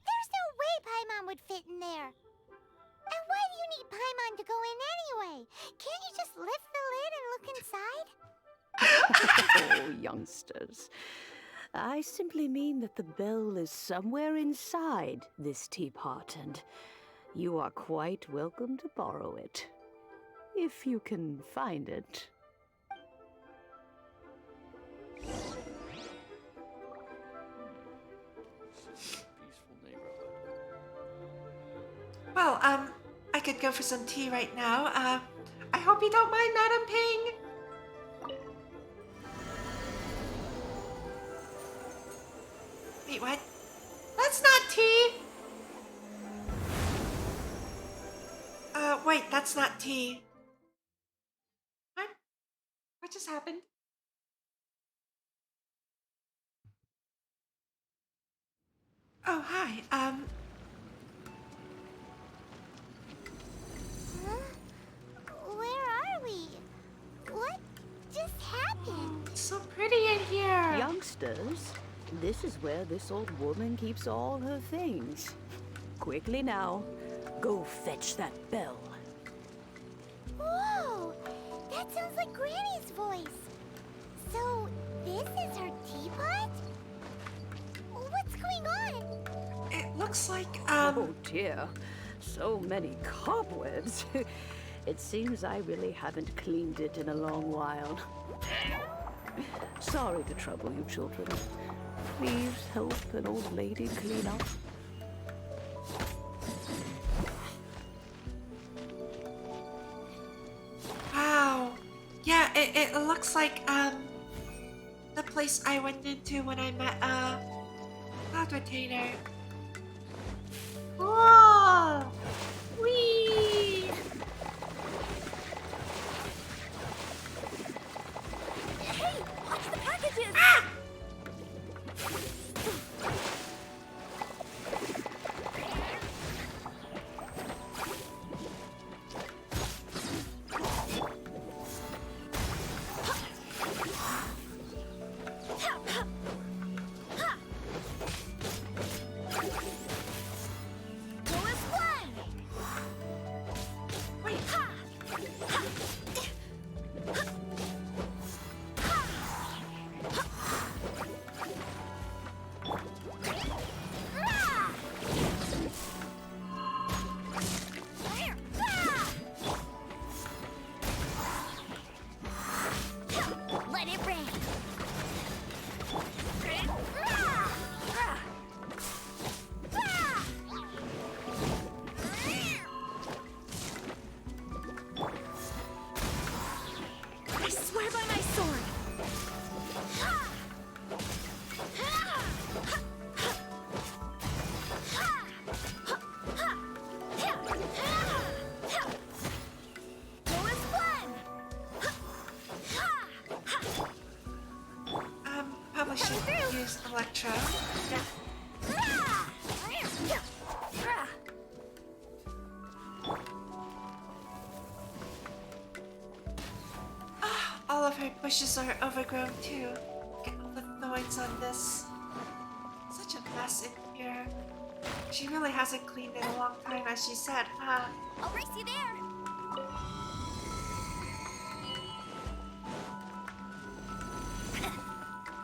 There's no way Paimon would fit in there. And why do you need Paimon to go in anyway? Can't you just lift the lid and look inside? Oh, youngsters. I simply mean that the bell is somewhere inside this teapot, and you are quite welcome to borrow it. If you can find it. Well, I could go for some tea right now. I hope you don't mind, Madam Ping. Wait, what? That's not tea! Wait, that's not tea. What? What just happened? Oh, hi, Huh? Where are we? What just happened? It's so pretty in here. Youngsters, this is where this old woman keeps all her things. Quickly now, go fetch that bell. Whoa! That sounds like Granny's voice. looks like, Oh dear, so many cobwebs. It seems I really haven't cleaned it in a long while. Sorry to trouble you, children. Please help an old lady clean up. Wow. Yeah, it looks like, the place I went into when I met, Cloud Retainer. Cool! Whee! Hey, watch the packages! Ah! Use Electro. All of her bushes are overgrown too. Look at all the thorns on this. Such a mess in here. She really hasn't cleaned in a long time, as she said, huh? I'll race you there.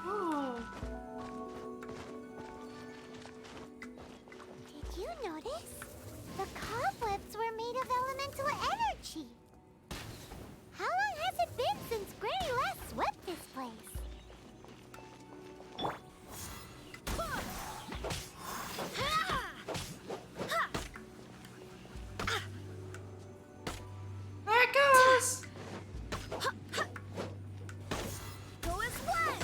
Ooh. Did you notice? The cobwebs were made of elemental energy. How long has it been since Granny last swept this place? There it goes! Go as one.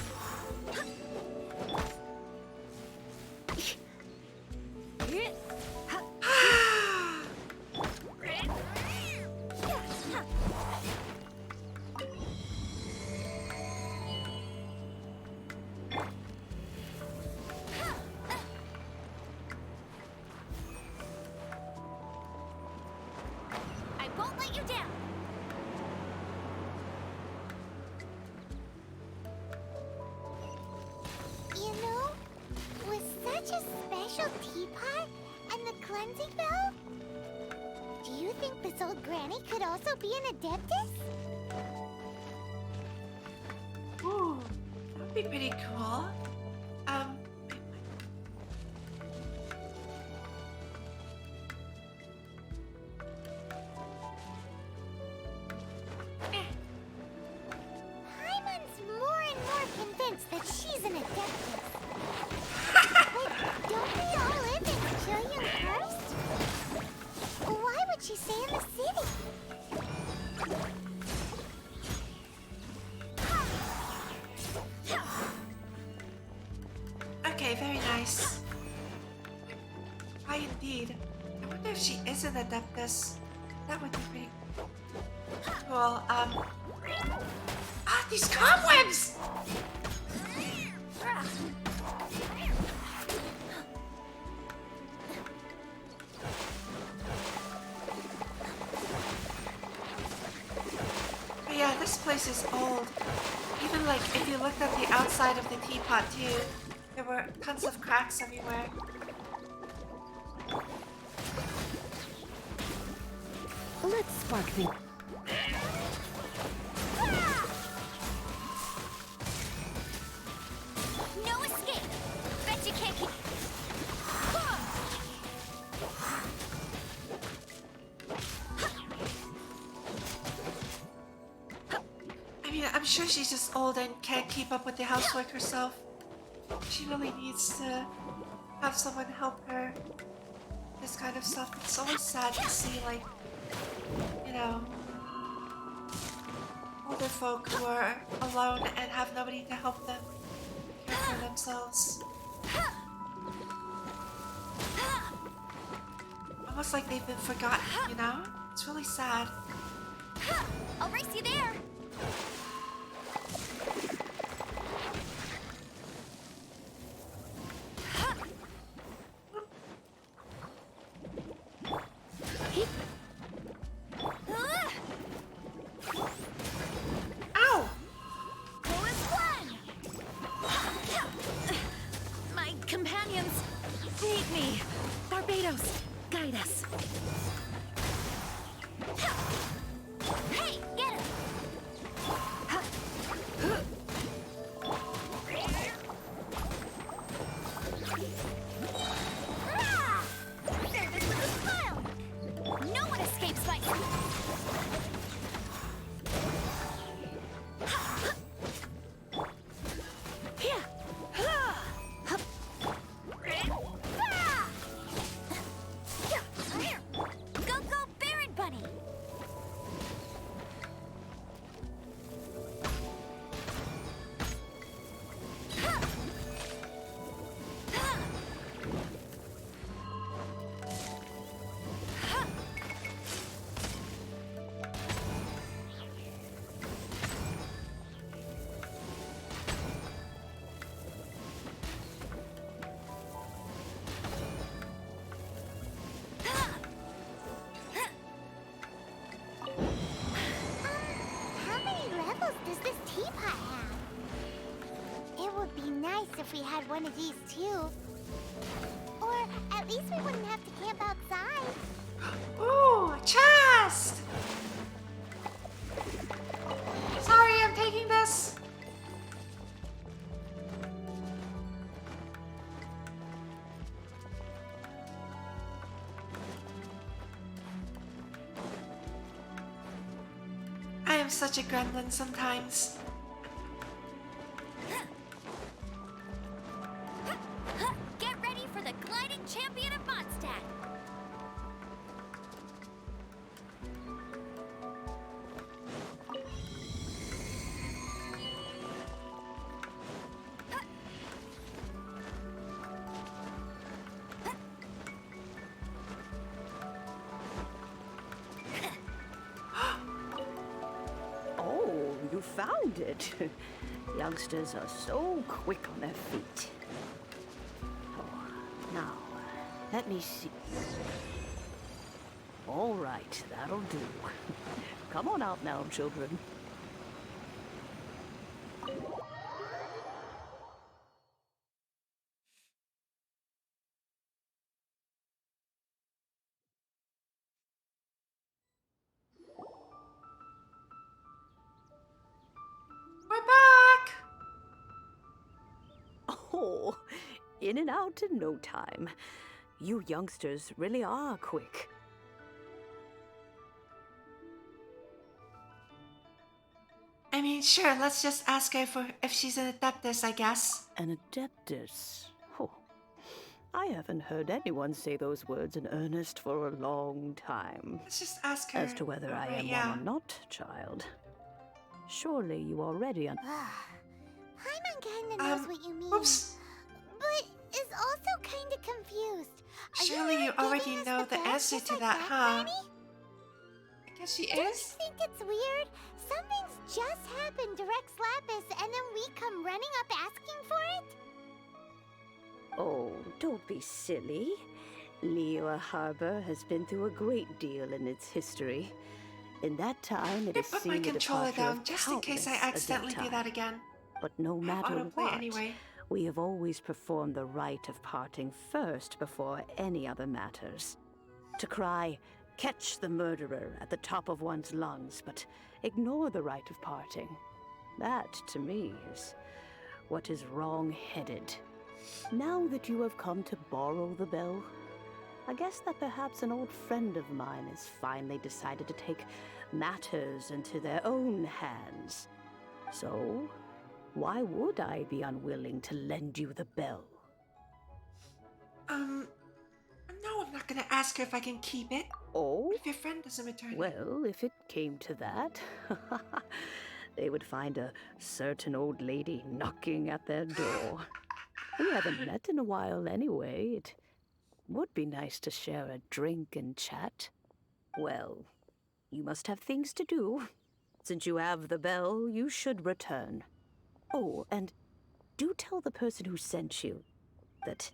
I won't let you down. You know, with such a special teapot and the cleansing bell, do you think this old granny could also be an adeptus? Ooh, that would be pretty cool. Paimon's more and more convinced that she's an adeptus. But don't we all live in Chillian first? Why would she stay in the city? Okay, very nice. Why indeed? I wonder if she is an adeptus. That would be pretty cool. These cobwebs! But yeah, this place is old. Even like, if you looked at the outside of the teapot too, there were tons of cracks everywhere. Let's spark things. No escape. Bet you can't keep. I'm sure she's just old and can't keep up with the housework herself. She really needs to have someone help her. This kind of stuff. It's always sad to see, like, you know, older folk who are alone and have nobody to help them care for themselves. Almost like they've been forgotten, you know? It's really sad. I'll race you there. Ow! Go as one. My companions need me. Barbados, guide us. Hey, get him. Ah! Service with a smile. No one escapes my... Here. Go, go, Baron Bunny! How many levels does this teapot have? It would be nice if we had one of these too. Or at least we wouldn't have to camp outside. Ooh, a chest! Sorry, I'm taking this. I am such a gremlin sometimes. Get ready for the gliding champion of Mondstadt. Oh, you found it. Youngsters are so quick on their feet. Oh, now, let me see. All right, that'll do. Come on out now, children. We're back! Oh, in and out in no time. You youngsters really are quick. I mean, sure, let's just ask her if she's an adeptus, I guess. An adeptus? Oh, I haven't heard anyone say those words in earnest for a long time. Let's just ask her. As to whether I am yeah. one or not, child. Surely you already Paimon kinda knows what you mean. Oops. But is also kinda confused. Are Surely you not already giving us know the badge answer just to like that, huh? Granny? I guess she Don't you is. think it's weird? Something's just happened to Rex Lapis and then we come running up asking for it? Oh, don't be silly. Liyue Harbor has been through a great deal in its history. In that time, it I has put my seen the controller departure down of just in case I countless accidentally do adepti. that again. But no I have matter autoplay what, anyway. we have always performed the rite of parting first before any other matters. To cry, "Catch the murderer" at the top of one's lungs, but ignore the rite of parting. That, to me, is what is wrong-headed. Now that you have come to borrow the bell, I guess that perhaps an old friend of mine has finally decided to take matters into their own hands. So, why would I be unwilling to lend you the bell? No, I'm not gonna ask her if I can keep it. Oh? What if your friend doesn't return it? Well, if it came to that, they would find a certain old lady knocking at their door. We haven't met in a while anyway. It would be nice to share a drink and chat. Well, you must have things to do. Since you have the bell, you should return. Oh, and do tell the person who sent you that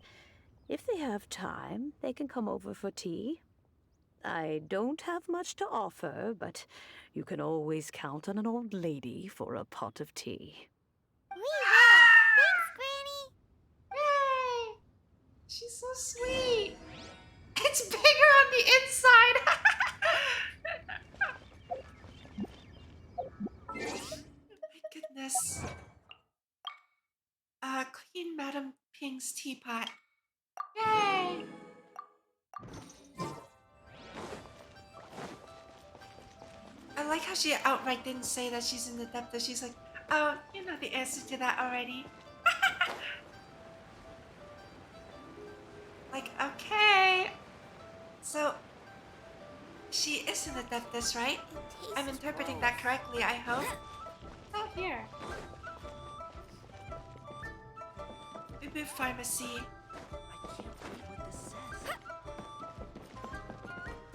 if they have time, they can come over for tea. I don't have much to offer, but you can always count on an old lady for a pot of tea. We will! Thanks, Granny! Yay! She's so sweet. It's bigger on the inside. My goodness. Clean Madam Ping's teapot. Yay! I like how she outright didn't say that she's an adeptus. She's like, oh, you know the answer to that already. Like, okay. So, she is an adeptus, right? I'm interpreting that correctly, I hope. What's out here? Ubu Pharmacy.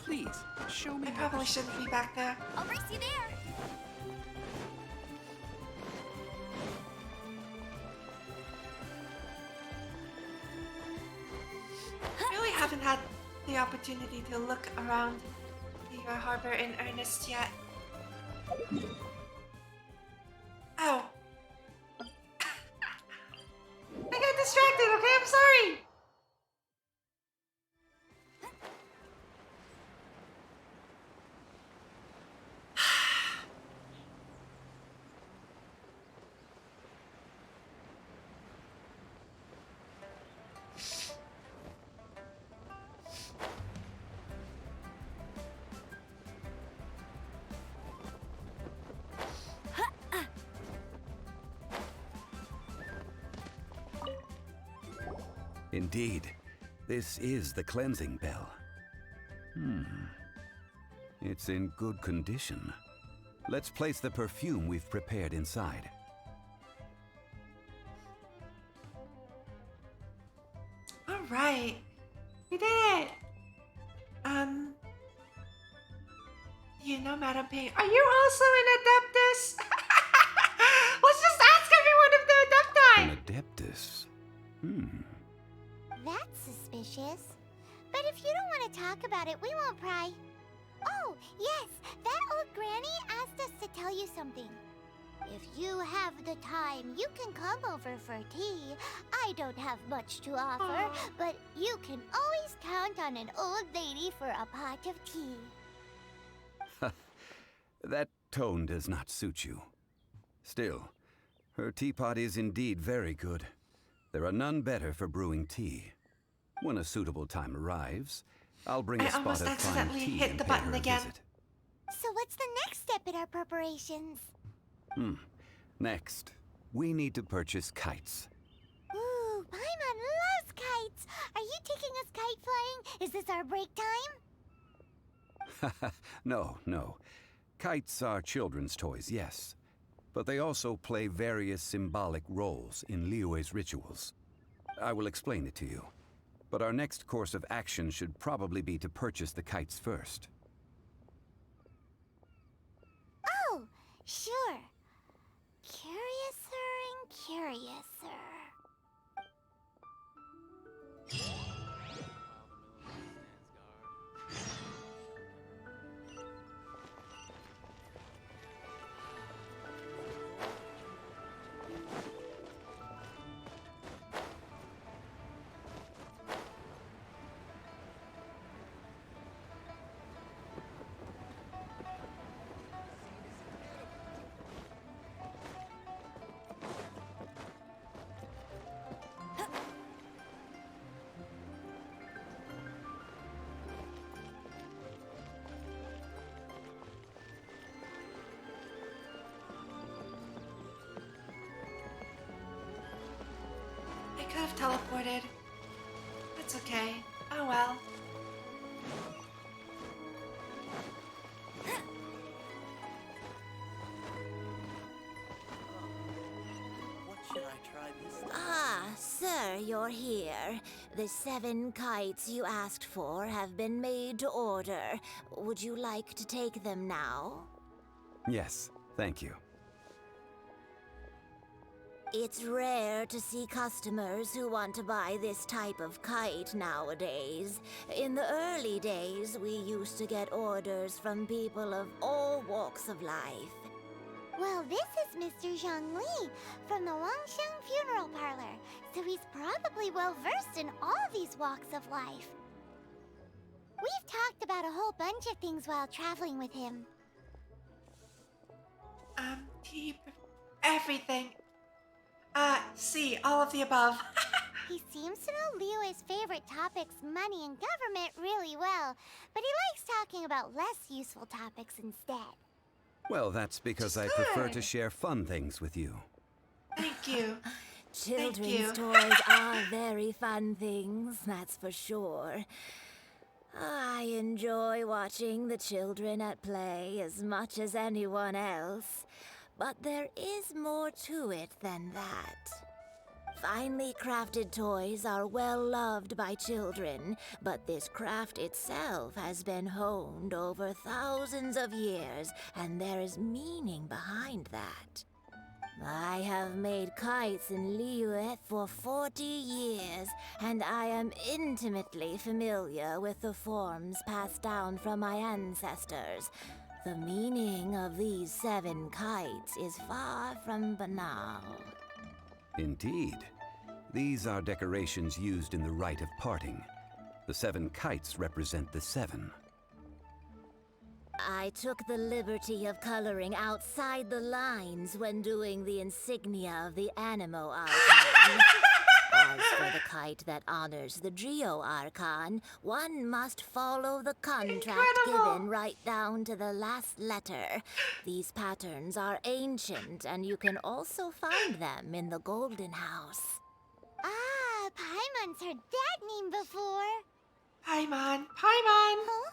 Please, show me. I probably shouldn't be back there. I'll race you there! I really haven't had the opportunity to look around your harbor in earnest yet. Oh. I got distracted, okay? I'm sorry! Indeed, this is the cleansing bell. It's in good condition. Let's place the perfume we've prepared inside. Alright. We did it! You know, Madam Ping, are you also an adeptus? Let's just ask everyone if they're adepti! An adeptus? That's suspicious. But if you don't want to talk about it, we won't pry. Oh, yes, that old granny asked us to tell you something. If you have the time, you can come over for tea. I don't have much to offer, but you can always count on an old lady for a pot of tea. That tone does not suit you. Still, her teapot is indeed very good. There are none better for brewing tea. When a suitable time arrives, I'll bring a spot almost of fine accidentally tea hit and the pay button her a again. visit. So what's the next step in our preparations? Next, we need to purchase kites. Ooh, Paimon loves kites! Are you taking us kite flying? Is this our break time? No. Kites are children's toys, yes. But they also play various symbolic roles in Liyue's rituals. I will explain it to you. But our next course of action should probably be to purchase the kites first. Oh, sure. Curiouser and curiouser. That's okay. Oh well. What should I try this time? Ah, sir, you're here. The 7 kites you asked for have been made to order. Would you like to take them now? Yes, thank you. It's rare to see customers who want to buy this type of kite nowadays. In the early days, we used to get orders from people of all walks of life. Well, this is Mr. Zhongli from the Wangsheng Funeral Parlor, so he's probably well-versed in all these walks of life. We've talked about a whole bunch of things while traveling with him. Keep everything. See, all of the above. He seems to know Liyue's favorite topics, money and government, really well, but he likes talking about less useful topics instead. Well, that's because I prefer to share fun things with you. Thank you. Children's toys are very fun things, that's for sure. I enjoy watching the children at play as much as anyone else. But there is more to it than that. Finely crafted toys are well loved by children, but this craft itself has been honed over thousands of years, and there is meaning behind that. I have made kites in Liyue for 40 years, and I am intimately familiar with the forms passed down from my ancestors. The meaning of these 7 kites is far from banal. Indeed. These are decorations used in the Rite of Parting. The 7 kites represent the 7. I took the liberty of coloring outside the lines when doing the insignia of the Animo Archon. As for the kite that honors the Geo Archon, one must follow the contract given right down to the last letter. These patterns are ancient, and you can also find them in the Golden House. Ah, Paimon's heard that name before. Paimon. Huh?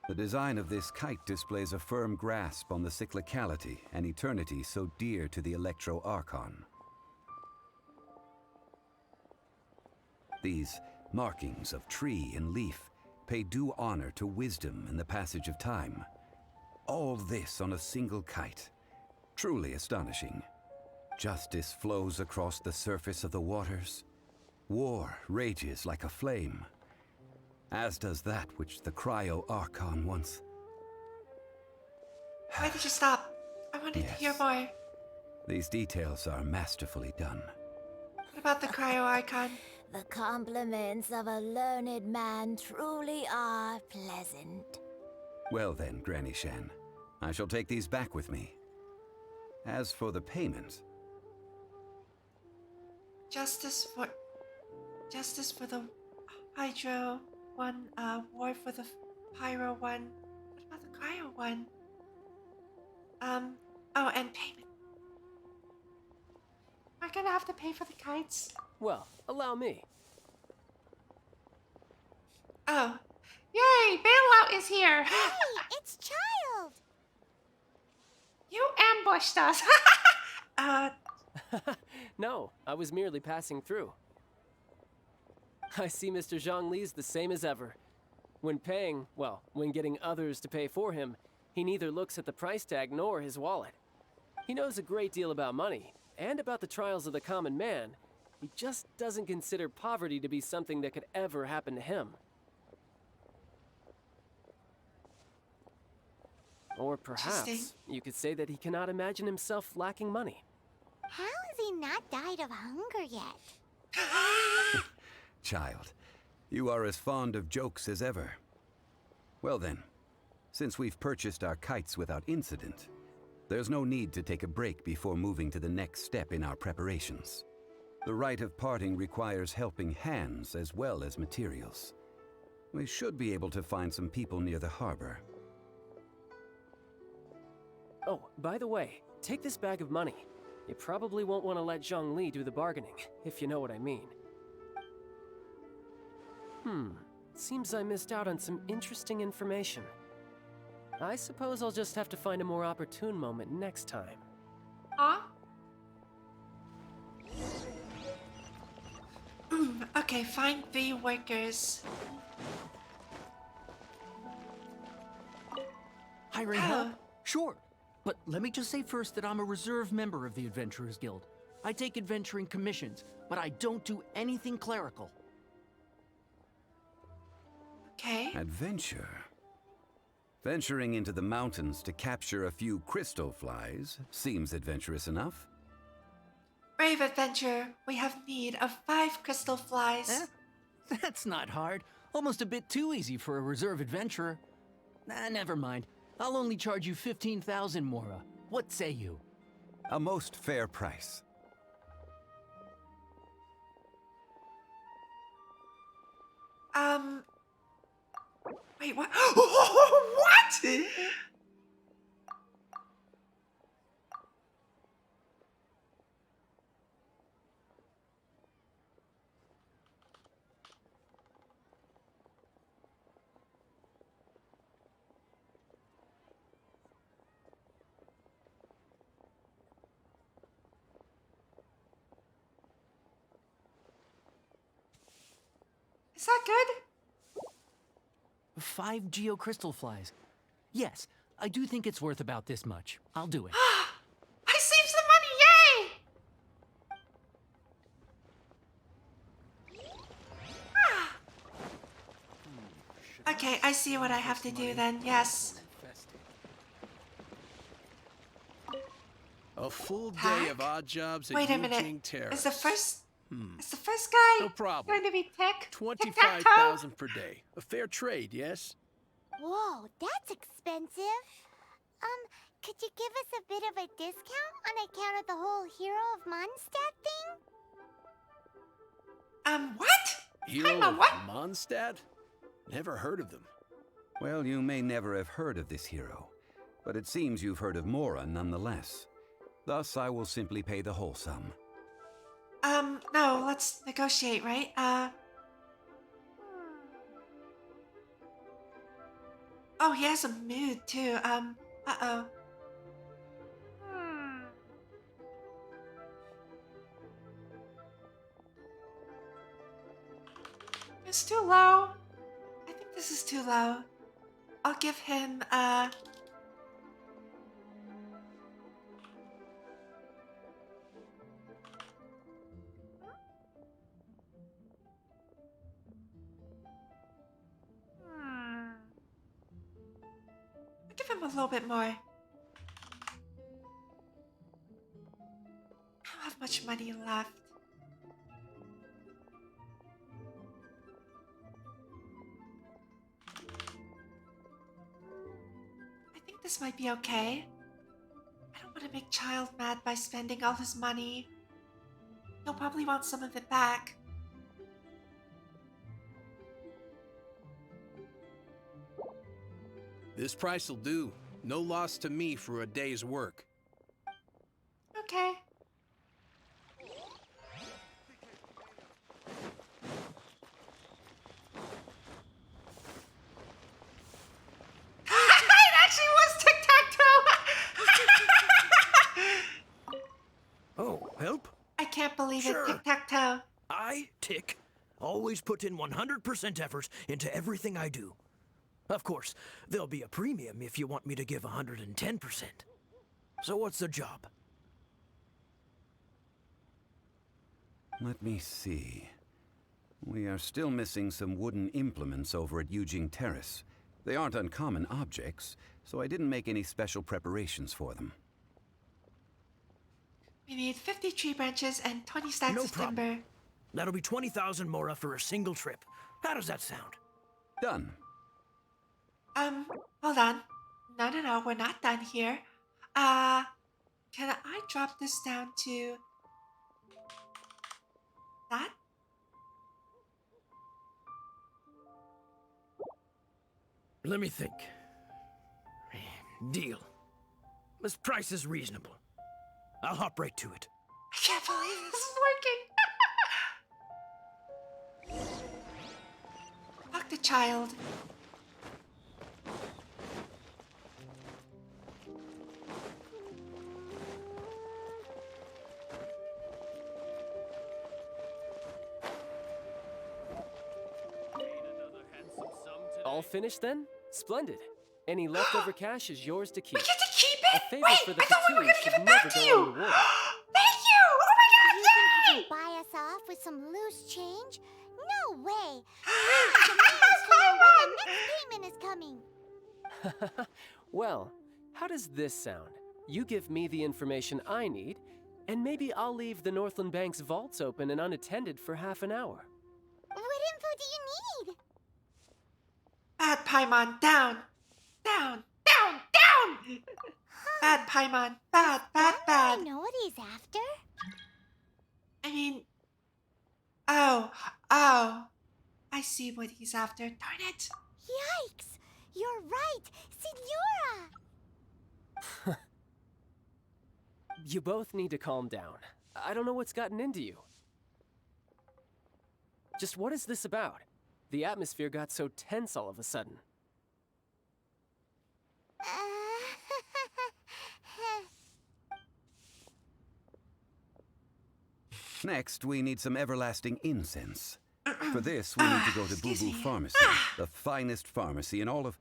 The design of this kite displays a firm grasp on the cyclicality and eternity so dear to the Electro Archon. These markings of tree and leaf pay due honor to wisdom and the passage of time. All this on a single kite. Truly astonishing. Justice flows across the surface of the waters. War rages like a flame. As does that which the Cryo Archon once... Why did you stop? I wanted to hear more. These details are masterfully done. What about the Cryo Archon? The compliments of a learned man truly are pleasant. Well then, Granny Shan, I shall take these back with me. As for the payment... Justice for the Hydro one, War for the Pyro one. What about the Cryo one? Oh, and payment. Am I gonna have to pay for the kites? Well, allow me. Oh. Yay! Bailout is here! Hey, it's Child! You ambushed us! No, I was merely passing through. I see Mr. Zhongli's the same as ever. When paying, well, when getting others to pay for him, he neither looks at the price tag nor his wallet. He knows a great deal about money, and about the trials of the common man. He just doesn't consider poverty to be something that could ever happen to him. Or perhaps you could say that he cannot imagine himself lacking money. How has he not died of hunger yet? Child, you are as fond of jokes as ever. Well then, since we've purchased our kites without incident, there's no need to take a break before moving to the next step in our preparations. The Rite of Parting requires helping hands as well as materials. We should be able to find some people near the harbor. Oh, by the way, take this bag of money. You probably won't want to let Zhongli do the bargaining, if you know what I mean. Seems I missed out on some interesting information. I suppose I'll just have to find a more opportune moment next time. Huh? Okay, find 3 workers. Hiring help? Sure. But let me just say first that I'm a reserve member of the Adventurers Guild. I take adventuring commissions, but I don't do anything clerical. Okay. Adventure. Venturing into the mountains to capture a few crystal flies seems adventurous enough. Brave adventurer, we have need of 5 crystal flies. That's not hard. Almost a bit too easy for a reserve adventurer. Never mind. I'll only charge you 15,000 Mora. What say you? A most fair price. Wait, what? What? Is that good? 5 geocrystal flies. Yes, I do think it's worth about this much. I'll do it. I saved some money, yay! Okay, I see what I have to do then, yes. A full day of odd jobs at Wait a Eugene minute. Terrace. Is the first guy No problem. going to be Tech? 25,000 per day. A fair trade, yes? Whoa, that's expensive. Could you give us a bit of a discount on account of the whole Hero of Mondstadt thing? What? Hero of Mondstadt? Never heard of them. Well, you may never have heard of this hero, but it seems you've heard of Mora nonetheless. Thus, I will simply pay the whole sum. No, let's negotiate, right? Oh, he has a mood, too. Uh-oh. It's too low. I think this is too low. I'll give him, give him a little bit more. I don't have much money left. I think this might be okay. I don't want to make Child mad by spending all his money. He'll probably want some of it back. This price will do. No loss to me for a day's work. Okay. It actually was tic-tac-toe! Oh, help? I can't believe Sure. it, tic-tac-toe. I, Tick, always put in 100% effort into everything I do. Of course, there'll be a premium if you want me to give 110%. So what's the job? Let me see. We are still missing some wooden implements over at Eugene Terrace. They aren't uncommon objects, so I didn't make any special preparations for them. We need 50 tree branches and 20 stacks No of problem. timber. That'll be 20,000 Mora for a single trip. How does that sound? Done. Hold on. No, we're not done here. Can I drop this down to that? Let me think. Deal. This price is reasonable. I'll hop right to it. I can't believe this is working. child. All finished then? Splendid. Any leftover cash is yours to keep. We get to keep it? A favor Wait, for the I thought we were Fatui gonna give should it back never to go you! unrewarded. Thank you! Oh my god, You think you yay! can buy us off with some loose change? No way! Someone demands to know when the next payment is coming. Well, how does this sound? You give me the information I need, and maybe I'll leave the Northland Bank's vaults open and unattended for half an hour. What info do you need? Bad Paimon, down! Down! Down! Down! Bad Paimon, bad, bad, I bad. know what he's after. I mean... Oh, I see what he's after. Darn it! Yikes! You're right! Signora! You both need to calm down. I don't know what's gotten into you. Just what is this about? The atmosphere got so tense all of a sudden. Next, we need some everlasting incense. For this, we need to go to Boo Boo Pharmacy, the finest pharmacy in all of...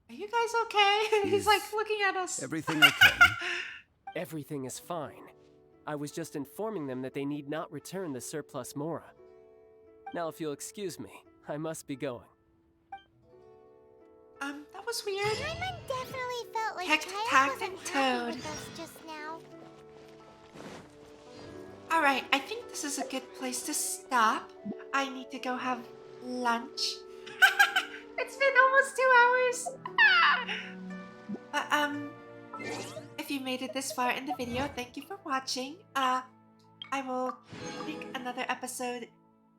Are you guys okay? He's like looking at us. Everything okay? Everything is fine. I was just informing them that they need not return the surplus Mora. Now, if you'll excuse me, I must be going. That was weird. Paimon definitely felt like Heck, Child Tact, wasn't and happy Toad. with us just now. Alright, I think this is a good place to stop. I need to go have lunch. It's been almost 2 hours. If you made it this far in the video, thank you for watching. I will make another episode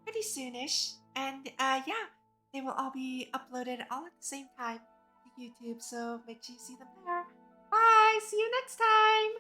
pretty soonish. And yeah, they will all be uploaded all at the same time to YouTube. So make sure you see them there. Bye! See you next time!